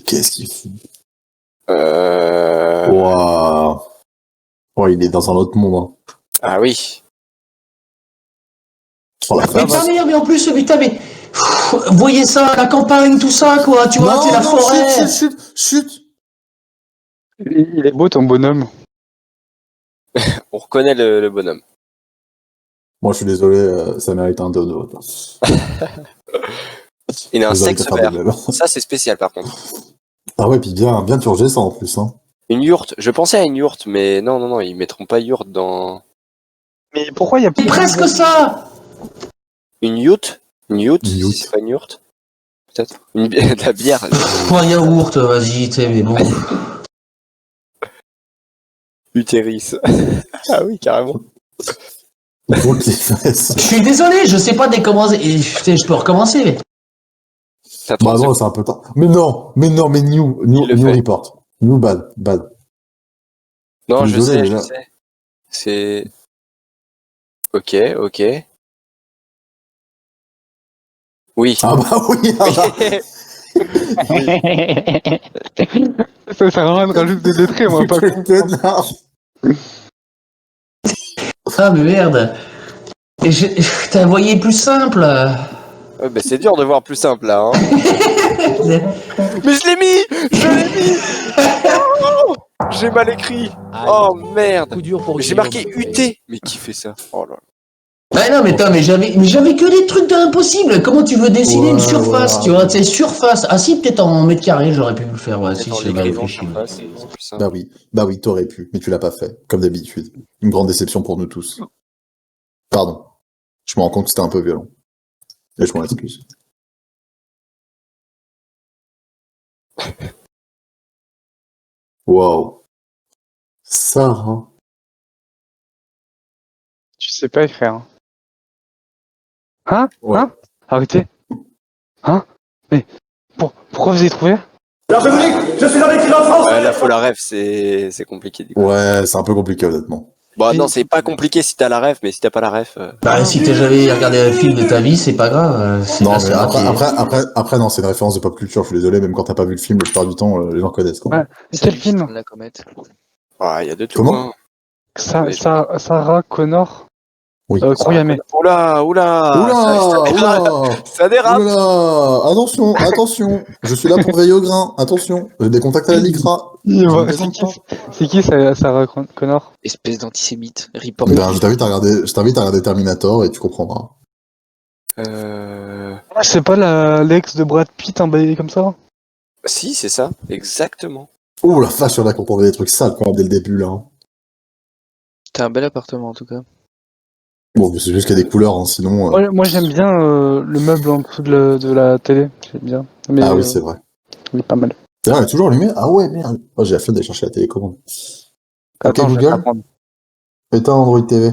Qu'est-ce qu'il fait? Waouh. Oh, il est dans un autre monde. Hein. Ah oui. Oh, la Mais ta mère, mais en plus, putain, mais... voyez ça, la campagne, tout ça, quoi, tu vois, c'est la forêt. Chut. Il est beau ton bonhomme. On reconnaît le bonhomme. Moi, je suis désolé, ça mérite un 2 de votre place. Il a un sexe vert. vert. Ça, c'est spécial, par contre. Ah ouais, puis bien turgé ça en plus. Hein. Une yourte. Je pensais à une yourte, mais non, ils mettront pas yourte dans... Mais pourquoi il y a C'est presque ça. Une yourte? Une yourte? Une yourte. C'est pas une yourte? Peut-être. De la bière. Un yaourt, vas-y, tu sais, mais bon. Utéris. Ah oui, carrément. Je suis désolé, je sais pas décommencer. Je peux recommencer, mais... Bah non, c'est un peu tard. Mais new report. New bad. Non, je Désolé, sais. déjà. C'est... Ok. Oui. Ah bah oui. Ça sert à rien de rajouter des traits, moi, pas comprendre. Ah, mais merde. Et t'as envoyé plus simple. Ouais, bah, c'est dur de voir plus simple, là. Hein. Mais je l'ai mis. Oh, j'ai mal écrit. Oh, merde. J'ai marqué UT. Mais qui fait ça? Oh là. Ah non, mais attends, mais j'avais que des trucs d'impossible. Comment tu veux dessiner une surface, tu vois, tu sais, surface. Ah si, peut-être en mètre carré, j'aurais pu le faire, ouais, si, j'ai mal réfléchi. Bah oui, t'aurais pu, mais tu l'as pas fait, comme d'habitude. Une grande déception pour nous tous. Pardon. Je me rends compte que c'était un peu violent. Et je m'en excuse. Wow. Sarah. Tu sais pas écrire. Hein? Ouais. Hein? Arrêtez. Hein? Mais pourquoi vous avez trouvé? Alors je vous dis, je suis un écrivain français. Ouais, là, faut la ref, c'est compliqué. Du coup. Ouais, c'est un peu compliqué, honnêtement. Bon, non, c'est pas compliqué si t'as la ref, mais si t'as pas la ref... Bah, si t'as jamais regardé un film de ta vie, c'est pas grave. Non, mais après, non, c'est une référence de pop culture, je suis désolé, même quand t'as pas vu le film, la plupart du temps, les gens connaissent, quoi. Ouais. Quel film? La comète. Ah, il y a de tout. Comment? Hein. Sarah Connor? Oui. Croyamé. Oula. Ça dérape. Oula. Attention. Je suis là pour veiller au grain. Attention. J'ai des contacts à la LICRA. C'est qui Sarah Connor? Espèce d'antisémite. Report. Ben, je t'invite à regarder Terminator et tu comprendras. C'est pas l'ex de Brad Pitt, un bail comme ça? Si, c'est ça. Exactement. Oh la vache, on a compris des trucs sales quand même dès le début, là. T'as un bel appartement, en tout cas. Bon, c'est juste qu'il y a des couleurs, hein, sinon. Moi, j'aime bien le meuble en dessous de la télé. J'aime bien. Mais, Ah oui, c'est vrai. il est pas mal. D'ailleurs, elle est toujours allumée? Ah ouais, merde. Oh, j'ai la flemme d'aller chercher la télécommande. Attends, ok, je vais Google, t'apprendre. éteins Android TV.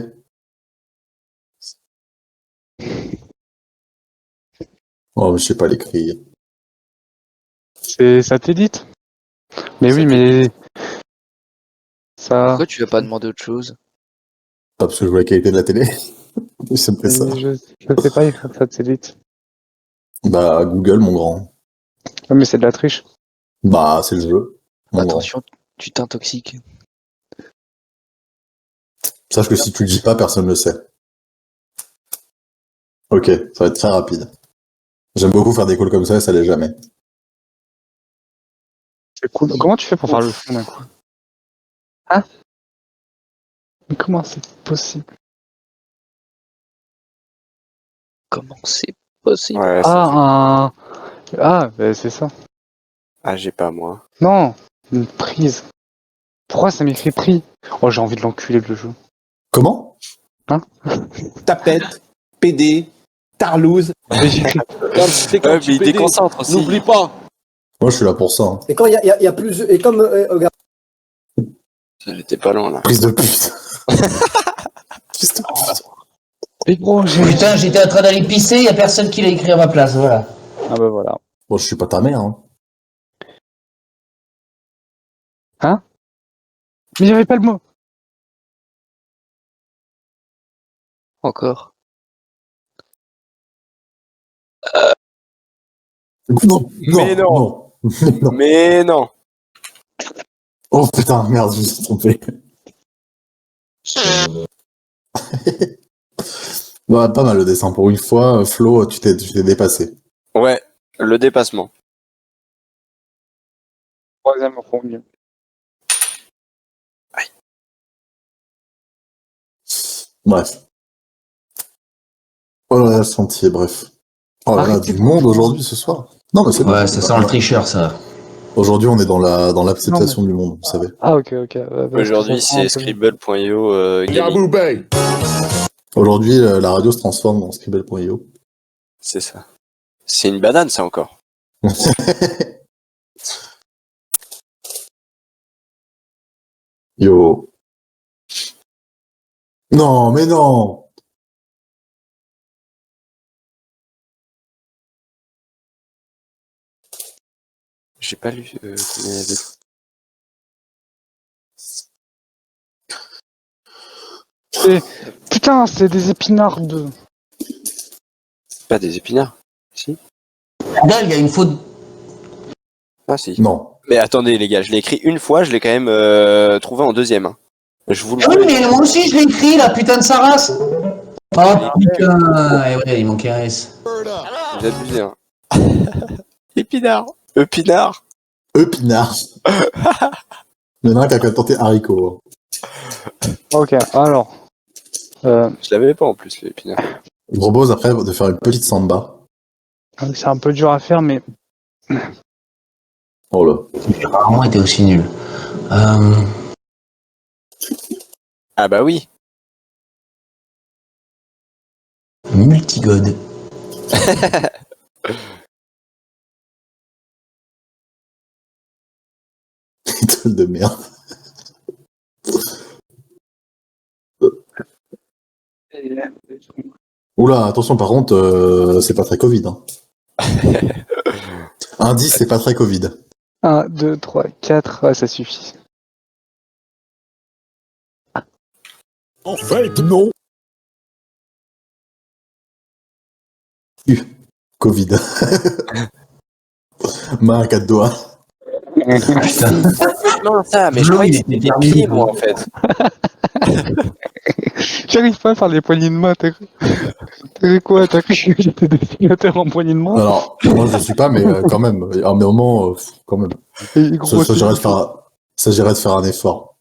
Oh, mais je sais pas l'écrire. C'est satellite. Mais oui, mais ça. Pourquoi tu vas pas demander autre chose? Pas parce que je vois la qualité de la télé. Ça me fait ça. Je sais pas écrire satellite. Bah, Google, mon grand. Ouais, mais c'est de la triche. Bah, c'est le jeu. Mon Attention, tu t'intoxiques. grand. Sache que si tu le dis pas, personne ne le sait. Ok, ça va être très rapide. J'aime beaucoup faire des calls comme ça et ça l'est jamais. C'est cool. Comment tu fais pour faire le fond d'un coup? Hein? Mais comment c'est possible? Comment c'est possible? Ouais, Ah, bah, c'est ça. Ah, j'ai pas moi. Non, une prise. Pourquoi ça m'écrit prix? Oh, j'ai envie de l'enculer le jeu. Comment? Hein? Tapette, PD, tarlouse. C'est quand Ouais, tu mais il PD, déconcentre aussi. n'oublie pas. Moi, je suis là pour ça. Hein. Et quand il y a plus. Et comme. Regarde. J'étais pas loin là. Prise de pute. Prise de pute. Mais gros, Putain, j'étais en train d'aller pisser, y a personne qui l'a écrit à ma place, voilà. Ah bah voilà. Bon, je suis pas ta mère, hein. Hein? Mais il n'y avait pas le mot. Encore. Non, Mais non. non. Mais non. Oh putain, merde, je me suis trompé. Ouais, pas mal le dessin. Pour une fois, Flo, tu t'es dépassé. Ouais, le dépassement. Troisième rond. Bref. Oh là là, le sentier, bref. Oh là là, du monde aujourd'hui ce soir. Non, mais c'est bon. Ouais, ça sent le tricheur, ça. Aujourd'hui, on est dans l'acceptation du monde, vous savez. Ah ok. Aujourd'hui, c'est scribble.io. gaming. Aujourd'hui, la radio se transforme en scribble.io. C'est ça. C'est une banane, ça encore. Yo. Non, mais non. J'ai pas lu combien il y avait. Putain, c'est des épinards de... Pas des épinards. Si. Là, il y a une faute. Ah si. Non. Mais attendez les gars, je l'ai écrit une fois, je l'ai quand même trouvé en deuxième. Hein. Je vous le Ah oui, mais moi aussi, je l'ai écrit, la putain de sa race. Oh putain, eh ouais, il manquait un S. Vous abusez, hein. Épinard. Epinard. Epinard. Il y en a un qui a tenté haricot. Ok, alors... Je l'avais pas en plus, l'épinard. Je propose après de faire une petite samba. C'est un peu dur à faire, mais... Oh là. J'ai rarement été aussi nul. Ah bah oui. Multigode. Étoile de merde. Oula, attention, par contre, c'est pas très Covid. Hein. Indice, c'est pas très Covid. 1, 2, 3, 4, ouais, ça suffit. En fait, non. Covid. Main à 4 doigts. Putain. Non, ça, mais je croyais que c'était des pieds, moi, en fait. J'arrive pas à faire les poignées de main, t'as cru quoi? T'as cru que j'étais dessinateur en poignées de main? Alors, moi je suis pas, mais quand même, à un moment, quand même. S'agirait de faire un effort.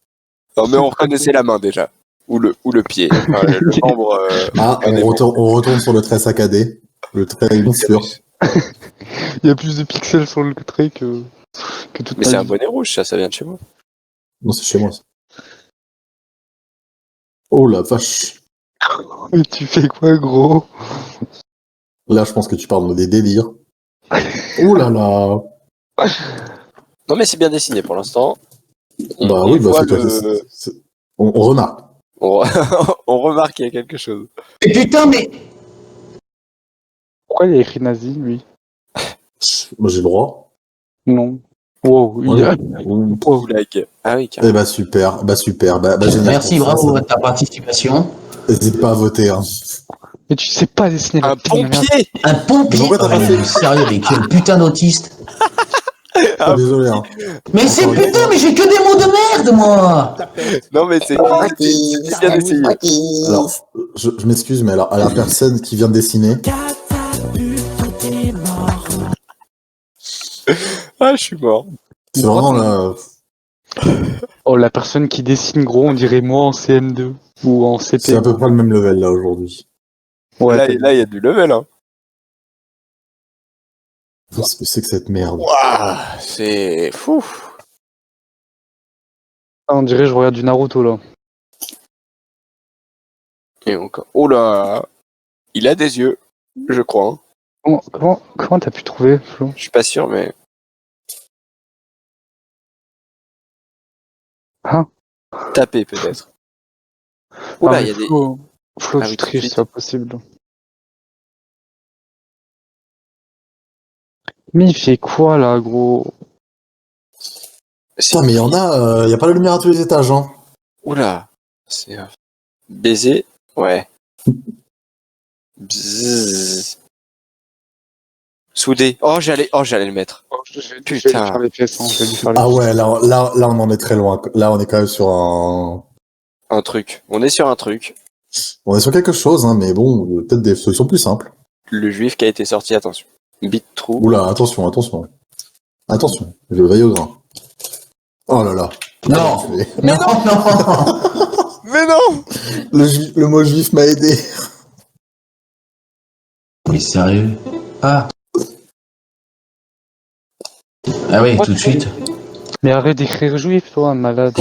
Non, mais on reconnaissait la main déjà. Ou le pied. Enfin, le membre. On retourne sur le trait saccadé. Le trait sûr. Il y a plus de pixels sur le trait que toute Mais ma c'est un vie. bonnet rouge, ça vient de chez moi. Non, c'est chez moi. Ça. Oh la vache. Mais tu fais quoi, gros? Là, je pense que tu parles de des délires. Ouh là là. Non, mais c'est bien dessiné pour l'instant. Bah On oui, bah voit c'est toi qui... On remarque. On... on remarque qu'il y a quelque chose. Et putain, mais. Pourquoi il a écrit nazi, lui? Moi, j'ai le droit. Non. Wow, il a... Wow. Like. Ah oui, carrément. Eh bah super, bah génial. Merci, pour ça, bravo ça. de ta participation. N'hésite pas à voter, hein. Mais tu sais pas dessiner la Un pompier. Un pompier. Pourquoi t'as pas fait Sérieux, mais quel putain d'autiste. Ah, désolé, hein. Mais c'est putain, mais j'ai que des mots de merde, moi. Non, mais c'est bien essayé. Alors, je m'excuse, mais alors, à la personne qui vient de dessiner, Ah, je suis mort. c'est vraiment là. Oh, la personne qui dessine, gros, on dirait moi en CM2 ou en CP. C'est à peu près le même level là aujourd'hui. Ouais, Là, il y a du level, hein. Qu'est-ce que c'est que cette merde? Ouah, c'est fou. Ah, on dirait je regarde du Naruto, là. Et encore. Oh là. Il a des yeux, je crois. Hein. Comment t'as pu trouver, Flo? Je suis pas sûr, mais. Hein? Taper, peut-être. Oula, il y a des. Flo, Ah tu oui, triches, tout de c'est pas possible. Mais il fait quoi, là, gros? Putain, mais il y en a, y a pas la lumière à tous les étages, hein. Oula. C'est. Baiser. Ouais. Bzzz. Soudé. Oh, j'allais le mettre. Putain. Faire les pièces, hein, je vais lui faire les Ah ouais, là, on en est très loin. Là, on est quand même sur Un truc. On est sur un truc. On est sur quelque chose, hein, mais bon, peut-être des solutions plus simples. Le juif qui a été sorti, attention. Bit trou. Oula, attention. Attention, je veille au grain. Oh là là. Non. Mais non. Mais non. Le mot juif m'a aidé. Mais sérieux? Ah. Ah oui, tout de suite. Mais arrête d'écrire juif, toi, malade.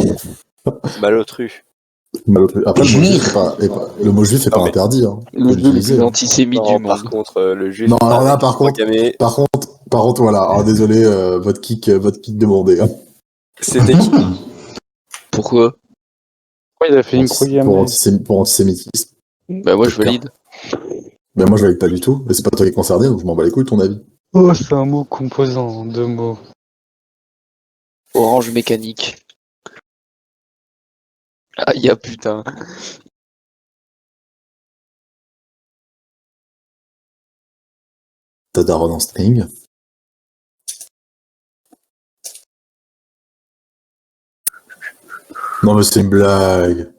Malotru. Après, le mot juif est pas interdit. Hein. Le jeu le plus antisémite du monde. Par contre, le juif. Non, alors là, par contre, voilà. Alors, désolé, votre kick demandé. Hein. C'était qui? Pourquoi? Pourquoi il a fait une croix Pour antisémitisme. Bah moi je valide. Mais moi je valide pas du tout. Mais c'est pas toi qui est concerné, donc je m'en bats les couilles de ton avis. Oh, c'est un mot composant, deux mots. Orange mécanique. Aïe, ah, putain. T'as Daron en string. Non mais c'est une blague.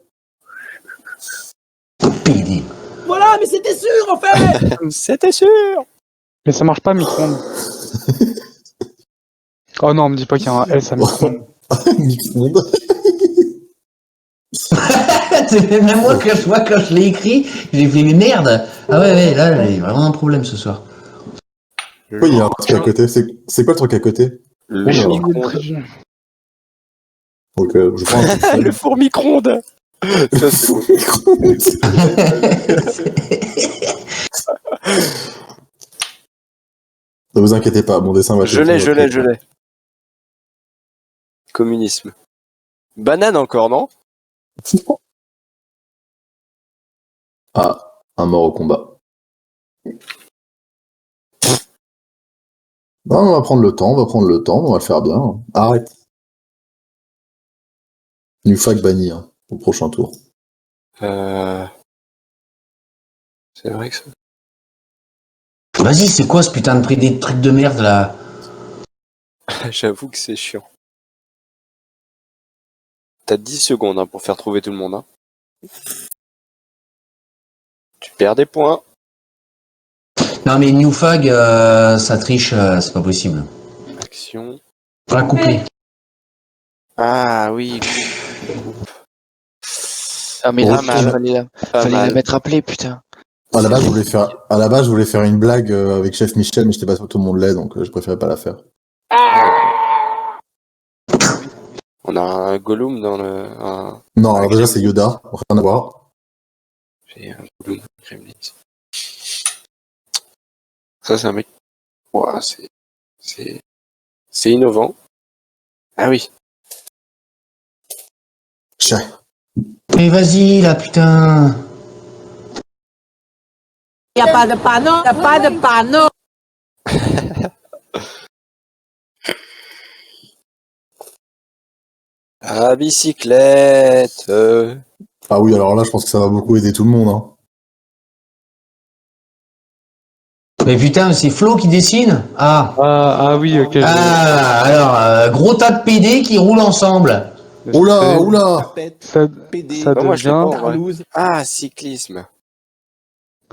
Voilà, mais c'était sûr en fait. C'était sûr. Mais ça marche pas, micro-ondes. Oh non, on me dit pas qu'il y a un S à micro-ondes. Micro-ondes. Même moi, quand je l'ai écrit, j'ai fait mais merde. Ah ouais, là, j'ai vraiment un problème ce soir. Oui, il y a un truc à côté. C'est quoi le truc à côté? Le micro-ondes. Donc, je prends le four micro-ondes. Ça, c'est bon. Ne vous inquiétez pas, mon dessin va Je l'ai. Communisme. Banane encore, non? Ah, un mort au combat. Non, on va prendre le temps, on va le faire bien. Arrête. Nufag banni hein, au prochain tour. C'est vrai que ça... Vas-y, c'est quoi ce putain de prix des trucs de merde là? J'avoue que c'est chiant. T'as 10 secondes hein, pour faire trouver tout le monde. Hein. Tu perds des points. Non mais Newfag, ça triche, c'est pas possible. Action. Pas couper. Ah oui. Ah mais là, fallait la mal. mettre à play, putain. À la base, je voulais faire une blague avec Chef Michel, mais j'étais pas sûr que tout le monde l'ait, donc je préférais pas la faire. On a un Gollum dans le... Non, alors déjà c'est Yoda, rien à voir. J'ai un Bloom Gremlins. Ça, c'est un mec. Ouah, c'est innovant. Ah oui. Mais vas-y, là, putain. Y a pas de panneau, y a pas de panneau. Ah, bicyclette. Ah oui, alors là, je pense que ça va beaucoup aider tout le monde. Hein. Mais putain, c'est Flo qui dessine. Ah oui, ok. Alors, gros tas de PD qui roulent ensemble. Oula, oula. Ça Moi, je l'ai pas, devient... en vrai. Ah, cyclisme.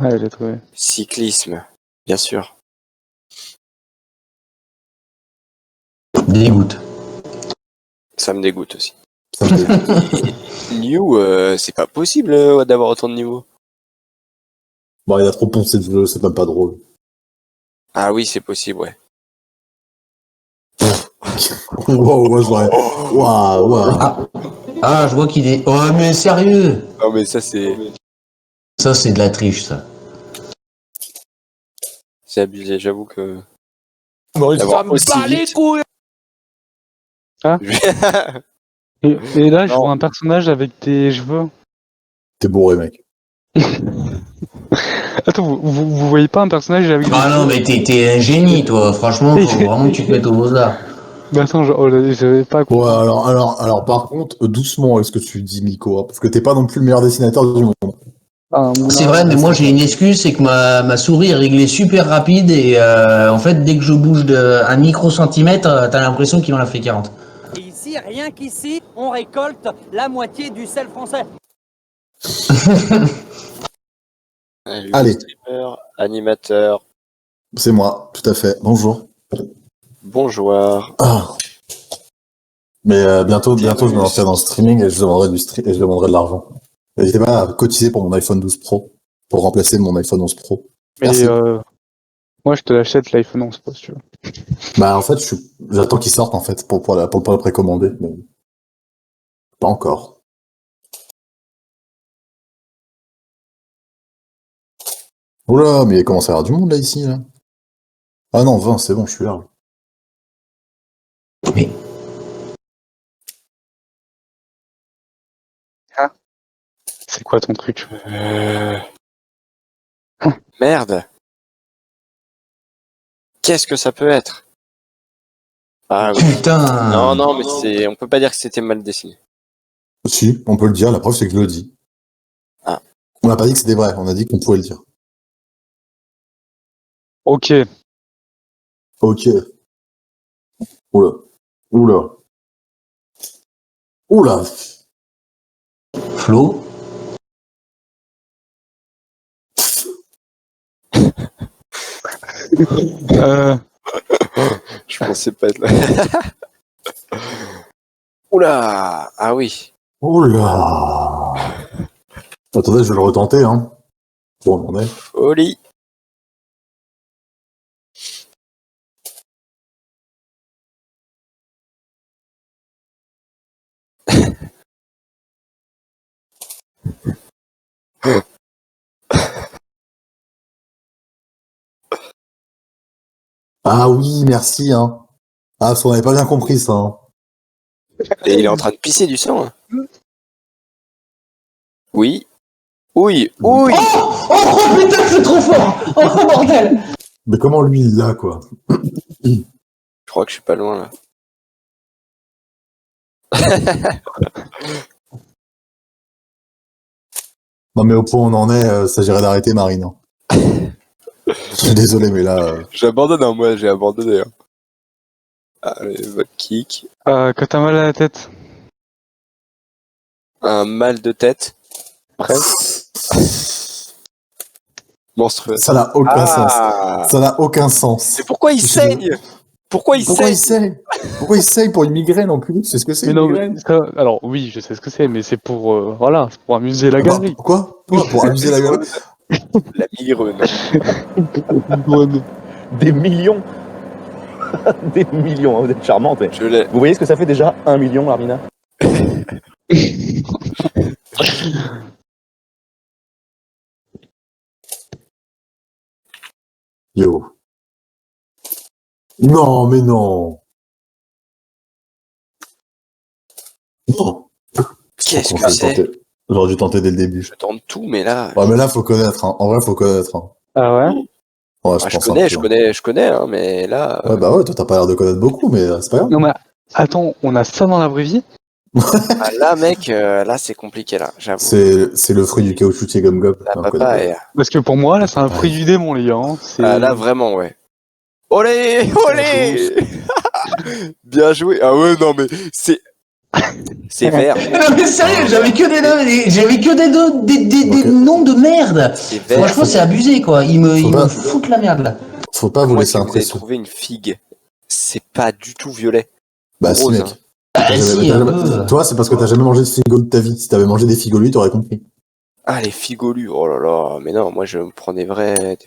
Ouais, je l'ai trouvé. Cyclisme, bien sûr. Dégoûte. Ça me dégoûte aussi. Ça me dégoûte. New, c'est pas possible d'avoir autant de niveaux. Bon, il y a trop poncé de jeu, c'est même pas drôle. Ah oui, c'est possible, ouais. Wow, moi je vois. Waouh. Ah, je vois qu'il est. Oh, mais sérieux. Non, mais ça, c'est. Ça, c'est de la triche, ça. C'est abusé, j'avoue que. Bon, D'avoir aussi bat les vite. couilles. Ah. Et là, je vois un personnage avec des cheveux. T'es bourré, mec. Attends, vous voyez pas un personnage avec des Ah non, mais t'es un génie, toi. Franchement, faut vraiment que tu te mettes aux beaux-arts. Bah attends, j'avais pas compris. Ouais, alors, par contre, doucement avec ce que tu dis, Miko, hein, parce que t'es pas non plus le meilleur dessinateur du monde. C'est vrai, mais moi j'ai une excuse, c'est que ma souris est réglée super rapide et en fait, dès que je bouge un micro-centimètre, t'as l'impression qu'il en a fait 40. Et ici, rien qu'ici, on récolte la moitié du sel français. Allez. Streamer, animateur, C'est moi, tout à fait. Bonjour. bonjour. Ah. Mais bientôt, je me lancerai dans le streaming et je demanderai de l'argent. N'hésitez pas à cotiser pour mon iPhone 12 Pro, pour remplacer mon iPhone 11 Pro. Mais Merci. moi, je te l'achète l'iPhone 11 Pro, si tu veux. Bah en fait, j'attends qu'il sorte en fait pour le précommander, mais pas encore. Oula, mais il commence à y avoir du monde là ici là. Ah non, 20, c'est bon, je suis là. Mais C'est quoi ton truc? Merde. Qu'est-ce que ça peut être? Ah oui. putain. Non, mais on peut pas dire que c'était mal dessiné. Si, on peut le dire, la preuve c'est que je le dis. Ah. On n'a pas dit que c'était vrai, on a dit qu'on pouvait le dire. Ok. Ok. Oula. Oula. Oula. Flo. Je pensais pas être là. Oula. Ah oui. Oula. Attendez, je vais le retenter, hein. Bon, on en est. Folie. Ah oui, merci, hein. Ah, parce qu'on n'avait pas bien compris ça, hein. Et il est en train de pisser du sang. Hein. Oui. Oui. Oui. Oh putain, c'est trop fort. Oh bordel. Mais comment lui, il l'a, quoi? Je crois que je suis pas loin là. Non, mais au point où on en est, s'agirait d'arrêter Marine. Hein. Je suis désolé, mais là... J'abandonne, hein, moi, j'ai abandonné. Hein. Allez, votre kick. Quand t'as mal à la tête. Un mal de tête. Monstrueux. Ça n'a aucun sens. Ça n'a aucun sens. Mais pourquoi il saigne? Pourquoi il saigne? Pourquoi il saigne pour une migraine en plus? Tu sais ce que c'est une migraine? Alors oui, je sais ce que c'est, mais c'est pour voilà, c'est pour amuser la galerie. Pourquoi pour amuser la galerie? La migraine. Des millions. Des millions, hein, vous êtes charmante. Mais... Je l'ai. Vous voyez ce que ça fait déjà 1 million, Armina? Yo. Non, mais non. Non. Qu'est-ce que J'aurais c'est? tenté- J'aurais dû tenter dès le début. Je tente tout, mais là. Ouais, mais là, faut connaître. Hein. En vrai, faut connaître. Hein. Ah ouais? Ouais, Ah, je pense un connais, peu, je hein. connais, je connais, hein, mais là. Ouais, bah ouais, toi, t'as pas l'air de connaître beaucoup, mais c'est pas grave. Non mais attends, on a ça dans la vraie vie? Ah, là, mec, là, c'est compliqué, là, j'avoue. C'est le fruit du caoutchoutier gomme-gomme. La Non, papa connais pas. est. Parce que pour moi, là, c'est un fruit du démon, les gars. Hein. Ah, là, vraiment, ouais. Olé! Olé! Bien joué! Ah ouais, non, mais c'est. C'est vert. Non mais sérieux, j'avais que des noms de merde. C'est vert. Franchement, c'est abusé quoi. Ils me foutent la merde là. Faut pas vous Moi, laisser si vous avez impressionner. trouvé une figue, c'est pas du tout violet. Bah si, Rose, mec. hein. T'as si, jamais- un peu. Toi, c'est parce que t'as jamais mangé de figo de ta vie. Si t'avais mangé des figolus, t'aurais compris. Ah, les figolus, oh là là. Mais non, moi, je me prends des vraies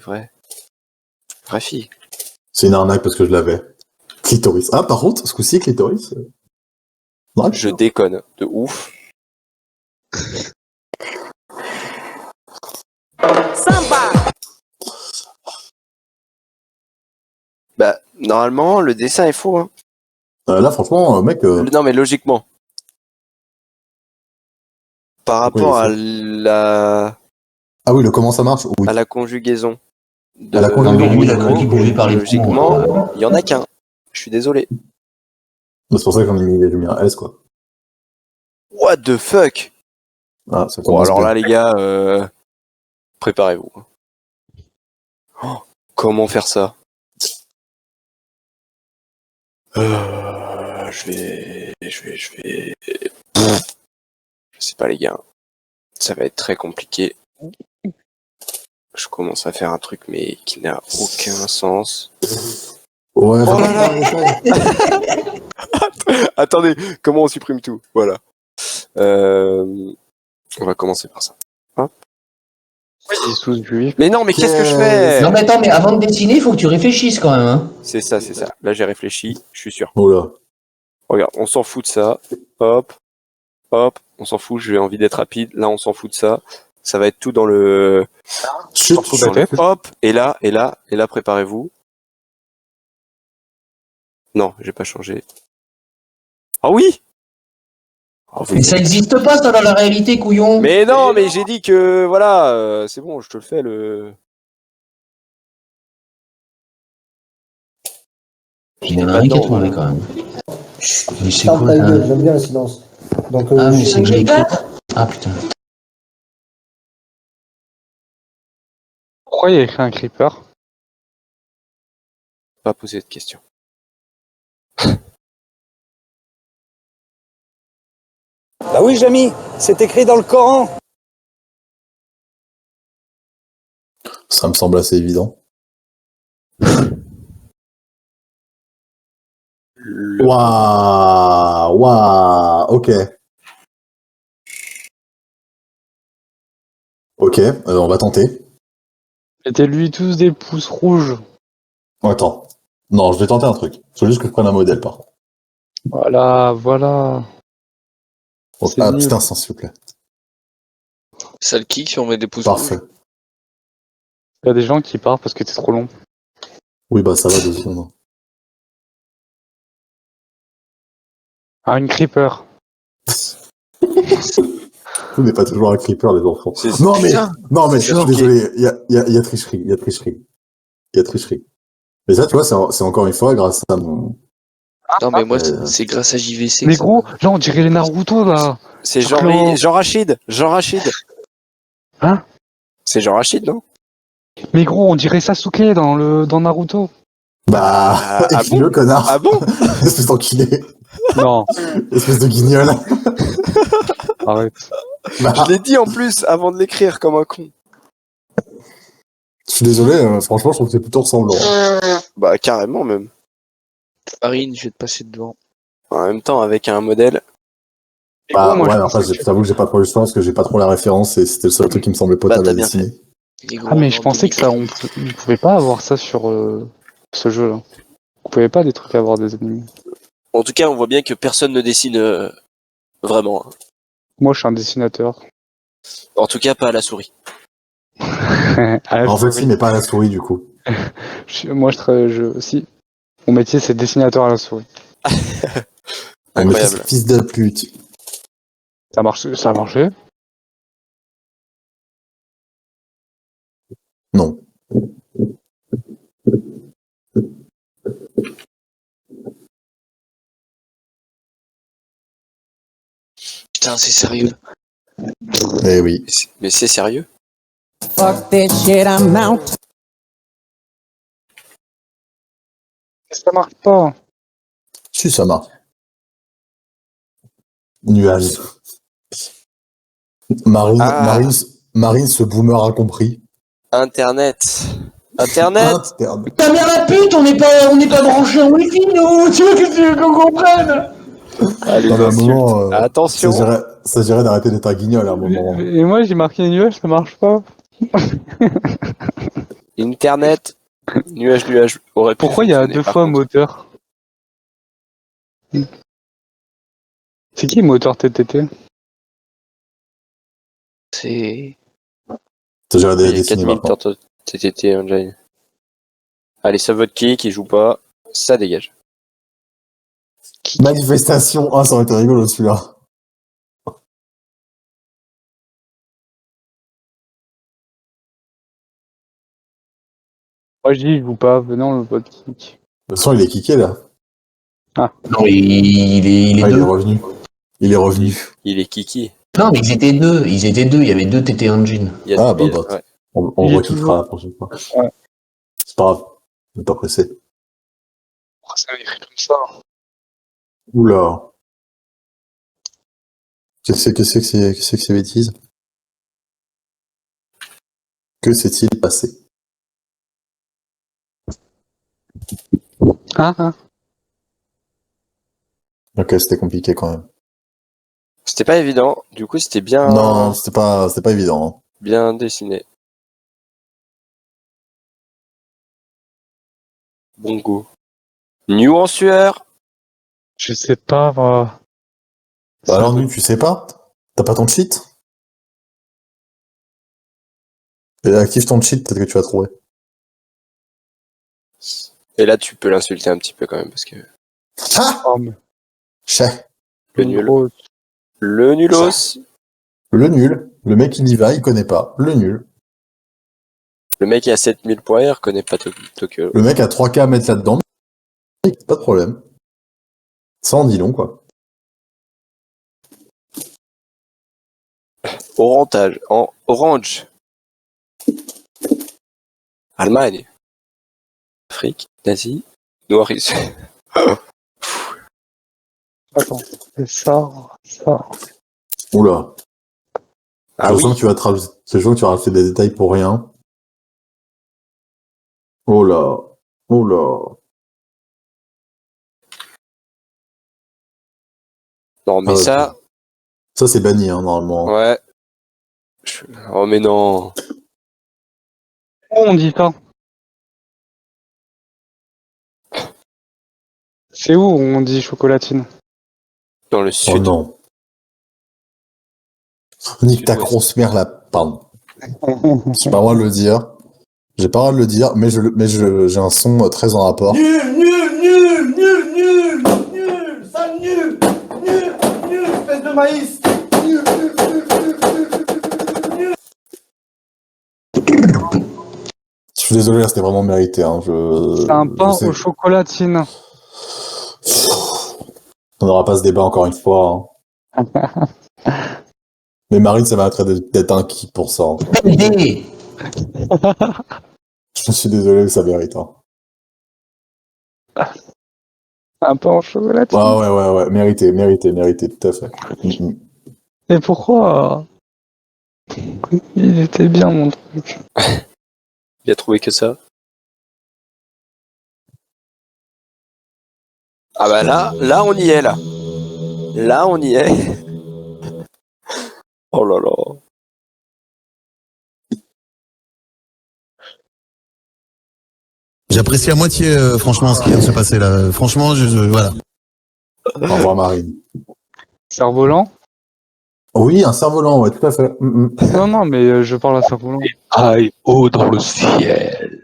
filles. C'est une arnaque parce que je l'avais. Clitoris. Ah, par contre, ce coup-ci, clitoris. Ouais, Je déconne, de ouf. Samba. Bah, normalement, le dessin est faux, hein. Là, franchement, mec. Non, mais logiquement. Par rapport Oui, à il la Ah oui, le comment ça marche? Oui. à la conjugaison de À la conjugaison, Non, mais lui, il a oui. cru qu'il pouvait parler logiquement, il y en a qu'un. Je suis désolé. C'est pour ça que j'en ai mis un S, quoi. What the fuck? Ah, ça Bon, commence alors bien. là, les gars, préparez-vous. Oh, comment faire ça? Je vais. Je sais pas, les gars. Ça va être très compliqué. Je commence à faire un truc, mais qui n'a aucun sens. Ouais, Oh là là. Attendez, comment on supprime tout? Voilà. On va commencer par ça. Hop. Mais non, mais qu'est-ce que je fais? Non mais attends, mais avant de dessiner, il faut que tu réfléchisses quand même. Hein. C'est ça. Là, j'ai réfléchi, je suis sûr. Oh là. Regarde, on s'en fout de ça. Hop. Hop. On s'en fout, j'ai envie d'être rapide. Là, on s'en fout de ça. Ça va être tout dans le... Chut, dans le... Hop. Et là, préparez-vous. Non, j'ai pas changé. Ah oui! Oh, Mais ça n'existe pas ça dans la réalité, couillon. Mais non, mais j'ai dit que voilà, c'est bon, je te le fais le. Il y en a un qui a trouvé quand même. Mais c'est Ferme quoi ta ça gueule, j'aime bien le silence. Donc, Ah mais c'est que j'ai écrit. Ah putain. Pourquoi il a écrit un creeper? Pas poser de questions. Bah oui, Jamy, c'est écrit dans le Coran. Ça me semble assez évident. Waouh, ok. Ok, on va tenter. Mettez-lui tous des pouces rouges. Oh, attends. Non, je vais tenter un truc. Il faut juste que je prenne un modèle, par contre. Voilà, voilà. Oh, C'est un nul. petit instant, s'il vous plaît. Ça le kick si on met des pouces Parfait. rouges. Il y a des gens qui partent parce que c'est trop long. Oui, bah ça va 2 secondes. Ah, une creeper. Tout n'est pas toujours un creeper, les enfants. Non, mais, je suis choqué. désolé. Il y a tricherie. Il y a tricherie. Mais ça, tu vois, c'est encore une fois grâce à mon... Non, mais moi, c'est grâce à JVC. Mais gros, là, on dirait les Naruto, là. C'est Jean- Jean Rachid. Hein? C'est Jean Rachid, non? Mais gros, on dirait Sasuke dans Naruto. Bah, écris-le, connard. Ah bon? Espèce d'enculé. Non. Espèce de guignol. Arrête. Bah, Je l'ai dit en plus avant de l'écrire comme un con. je suis désolé, franchement, je trouve que c'est plutôt ressemblant. Bah carrément même. Farine, je vais te passer devant. En même temps avec un modèle. Bah, moi, ouais, je enfin, pensais je t'avoue que j'ai pas trop le choix parce que j'ai pas trop la référence et c'était le seul truc qui me semblait potable t'as à bien dessiner. Ah, mais je pensais que ça, on pouvait pas avoir ça sur ce jeu-là. On pouvait pas des trucs avoir des ennemis. En tout cas, on voit bien que personne ne dessine vraiment. Hein. Moi, je suis un dessinateur. En tout cas, pas à la souris. À la En fait, souris. si, mais pas à la souris, du coup. Moi, si. Mon métier, c'est dessinateur à la souris. Incroyable. Fils de pute. Ça a marché. Non. Putain, c'est sérieux. Eh oui. Mais c'est sérieux? Fuck this shit, I'm out. Ça marche pas. Si, ça marche. Nuage. Marine, ce boomer a compris. Internet. Ta mère la pute, on n'est pas branché en wifi, nous. Tu veux que tu veux qu'on comprenne? Allez, Non, mais à un moment, attention. Ça dirait d'arrêter d'être un guignol à un moment. Et moi, j'ai marqué nuage, ça marche pas. Internet. Nuage. Pourquoi il y a deux fois moteur? C'est qui moteur TTT? C'est... Ça dirait Il y a dessiner 4000 maintenant. tortes TTT online. Allez, ça vote qui joue pas, ça dégage. Manifestation 1, ça aurait été rigolo celui-là. Moi, je dis, je joue pas. Venons, le vote kick. De toute façon, il est kické là. Ah. Non, il est Ah, il deux. est revenu. Il est revenu. Il est kiki. Non, mais ils étaient deux. Il y avait deux TT Engine. Il y a Ah, deux bah, billes, ouais. on rekickera la prochaine fois. Ouais. C'est pas grave. On n'est pas pressé. Pourquoi ça m'écrit comme ça? Oula. Qu'est-ce que c'est que ces bêtises? Que s'est-il passé? Ah. Ok, c'était compliqué quand même. C'était pas évident, du coup c'était bien. Non, c'était pas évident. Hein. Bien dessiné. Bon goût. New en sueur. Je sais pas, moi. Bah alors, nous, tu sais pas? T'as pas ton cheat? Et active ton cheat, peut-être que tu vas trouver. Et là tu peux l'insulter un petit peu quand même parce que. Ah! Chais. Le nul. Le nulos. Le nul. Le mec, il y va, il connaît pas. Le nul. Le mec qui a 7000 points, il reconnaît pas Tokyo. Le mec a 3K à mettre là-dedans. Pas de problème. Ça en dit long, quoi. Orange. Allemagne. Afrique. Asie. Noiris. Attends, c'est ça. Oula. Ah je sens que tu vas c'est sûr que tu vas rajouter des détails pour rien. Oh là. Non, mais ça. Ça, c'est banni, hein, normalement. Ouais. Oh, mais non. Où on dit ça? C'est où on dit chocolatine? Dans le sud. Oh non. Nique ta grosse mère là. Pardon. J'ai pas le droit de le dire. Mais j'ai un son très en rapport. Nul, sale nul, espèce de maïs. Je suis désolé, là, c'était vraiment mérité. Hein. C'est un pain aux chocolatines. On n'aura pas ce débat encore une fois. Hein. Mais Marine, ça m'arrêterait d'être un kick pour ça. Hein. Je suis désolé, mais ça mérite. Hein. Un pain aux chocolatines. Ouais. Mérité, tout à fait. Et pourquoi? Il était bien, mon truc. Il a trouvé que ça. Ah bah là on y est là. Là on y est. Oh là là. J'apprécie à moitié, franchement, ce qui vient de se passer là. Franchement, voilà. Au revoir, Marine. Cerf-volant? Oui, un cerf-volant, ouais, tout à fait. Non, mais je parle à cerf-volant. Aïe, haut dans le ciel.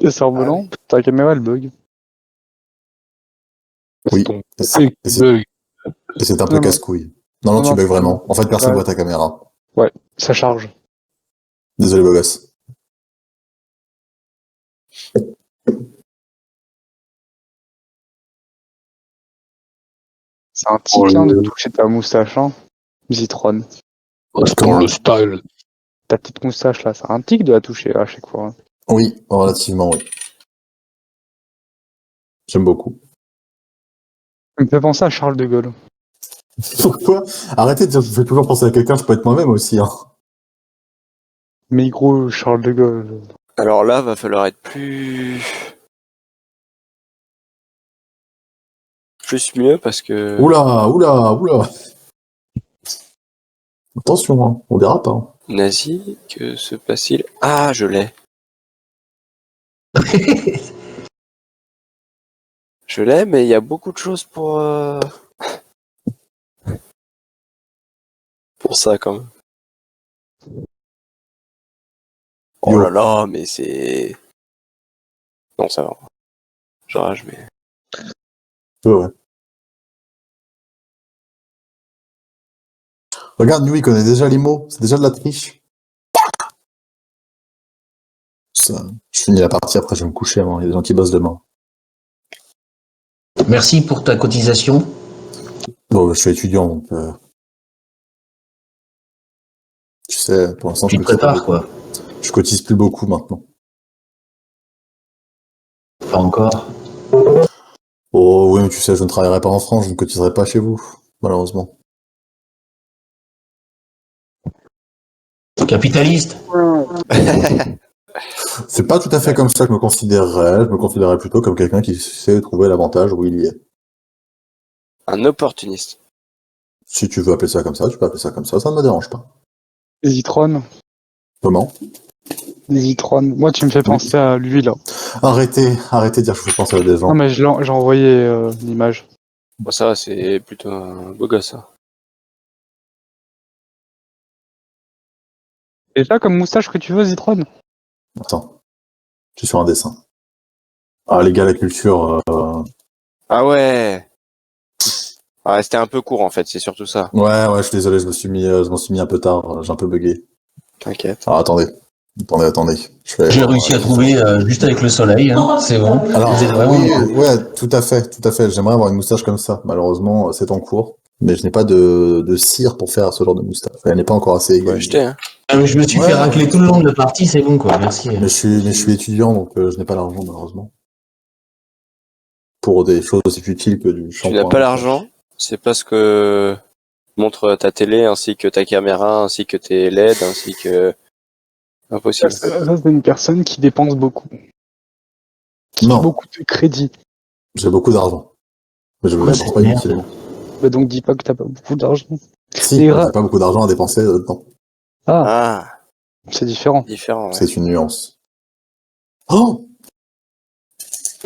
Le cerf-volant, ta caméra elle bug. Oui. Et c'est un peu Non, casse-couille. Non, tu bugs vraiment. En fait, personne voit ta caméra. Ouais, ça charge. Désolé, beau gosse. C'est un tic hein, de toucher ta moustache, hein. Zitron. Dans le style. Ta petite moustache là, c'est un tic de la toucher à chaque fois. Hein. Oui, relativement, oui. J'aime beaucoup. Ça me fait penser à Charles de Gaulle. Pourquoi? Arrêtez de dire que je fais toujours penser à quelqu'un, je peux être moi-même aussi. Hein. Mais gros, Charles de Gaulle. Alors là, va falloir être plus mieux parce que. Oula. Attention, hein, on dérape. Hein. Nazi, que se passe-t-il? Ah, je l'ai. Je l'ai, mais il y a beaucoup de choses pour ça quand même. Oh là là, mais c'est. Non, ça va. Je rage, mais. Ouais. Regarde, lui, il connaît déjà les mots. C'est déjà de la triche. Ça, je finis la partie, après je vais me coucher avant. Il y a des gens qui bossent demain. Merci pour ta cotisation. Bon, je suis étudiant, donc... Tu sais, pour l'instant, Tu te prépares, quoi. Je cotise plus beaucoup maintenant. Pas encore. Oh oui, mais tu sais, je ne travaillerai pas en France, je ne cotiserai pas chez vous, malheureusement. Capitaliste. C'est pas tout à fait comme ça que je me considérerais. Je me considérerais plutôt comme quelqu'un qui sait trouver l'avantage où il y est. Un opportuniste. Si tu veux appeler ça comme ça, tu peux appeler ça comme ça ne me dérange pas. Zitron. Comment? Zitron. Moi, tu me fais penser à lui, là. Arrêtez de dire que je fais penser à des gens. Non, mais j'ai envoyé l'image. Bon, ça, c'est plutôt un beau gosse, ça. C'est ça comme moustache que tu veux, Zitron? Attends. Je suis sur un dessin. Ah, les gars, la culture... Ah ouais. Ah, c'était un peu court, en fait, c'est surtout ça. Ouais, je suis désolé, je m'en suis mis un peu tard, j'ai un peu bugué. T'inquiète. Ah, attendez. J'ai réussi à trouver juste avec le soleil, hein. C'est bon. Alors, vous êtes vraiment... ouais, tout à fait. J'aimerais avoir une moustache comme ça. Malheureusement, c'est en cours. Mais je n'ai pas de cire pour faire ce genre de moustache. Elle n'est pas encore assez aiguë. Ouais, jeter, hein. Je me suis fait racler tout le long de la partie, c'est bon, quoi. Merci. Mais je suis étudiant, donc je n'ai pas l'argent, malheureusement. Pour des choses aussi futiles que du shampoing. Tu n'as pas l'argent, c'est parce que montre ta télé, ainsi que ta caméra, ainsi que tes LED, ainsi que... Impossible. Ça, c'est une personne qui dépense beaucoup. Qui a beaucoup de crédit. J'ai beaucoup d'argent. Mais je ne le pas inutilement. Bah donc dis pas que t'as pas beaucoup d'argent. Si, j'ai pas beaucoup d'argent à dépenser dedans. Ah. C'est différent. Ouais. C'est une nuance. Oh!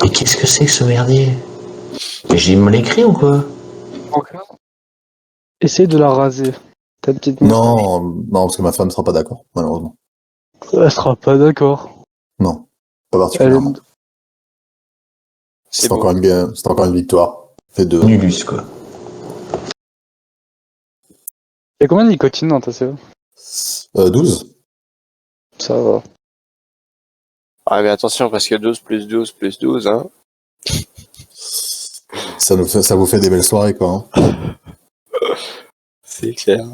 Mais qu'est-ce que c'est que ce merdier? Mais j'ai mal écrit ou quoi? Encore. Essaye de la raser. Ta petite non, parce que ma femme sera pas d'accord, malheureusement. Elle sera pas d'accord. Non, pas particulièrement. C'est encore une victoire. Fait de... Nullus, quoi. Y'a combien de nicotine dans ta CE? 12. Ça va. Ah, mais attention, parce que 12 plus 12 plus 12, hein. Ça vous fait des belles soirées, quoi. Hein. C'est clair.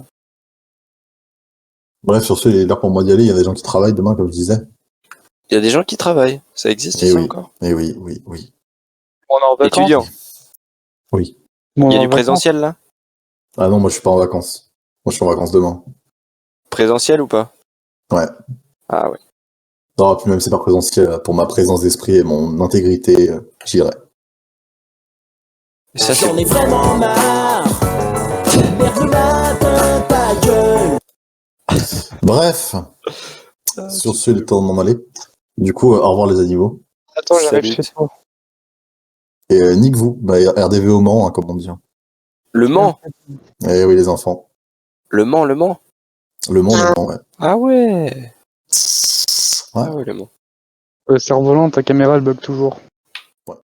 Bref, sur ce, il est l'heure pour moi d'y aller. Il y a des gens qui travaillent demain, comme je disais. Il y a des gens qui travaillent. Ça existe, ça, encore? Et oui. On est en vacances. Étudiant. Oui. Il y a du présentiel, là? Ah non, moi, je suis pas en vacances. Moi, je suis en vacances demain. Présentiel ou pas? Ouais. Ah ouais. Non, puis même c'est pas présentiel. Pour ma présence d'esprit et mon intégrité, j'irai. J'en ai vraiment marre. Merde le matin, ta gueule. Bref. Sur ce, il est temps de m'en aller. Du coup, au revoir les animaux. Attends, j'arrive chez toi. Et nique-vous. Bah, RDV au Mans, hein, comme on dit. Le Mans? Eh oui, les enfants. Le Mans? Le Mans, ouais. Ah ouais. Ouais. Ah ouais, le Mans. Cerf-volant, ta caméra elle bug toujours.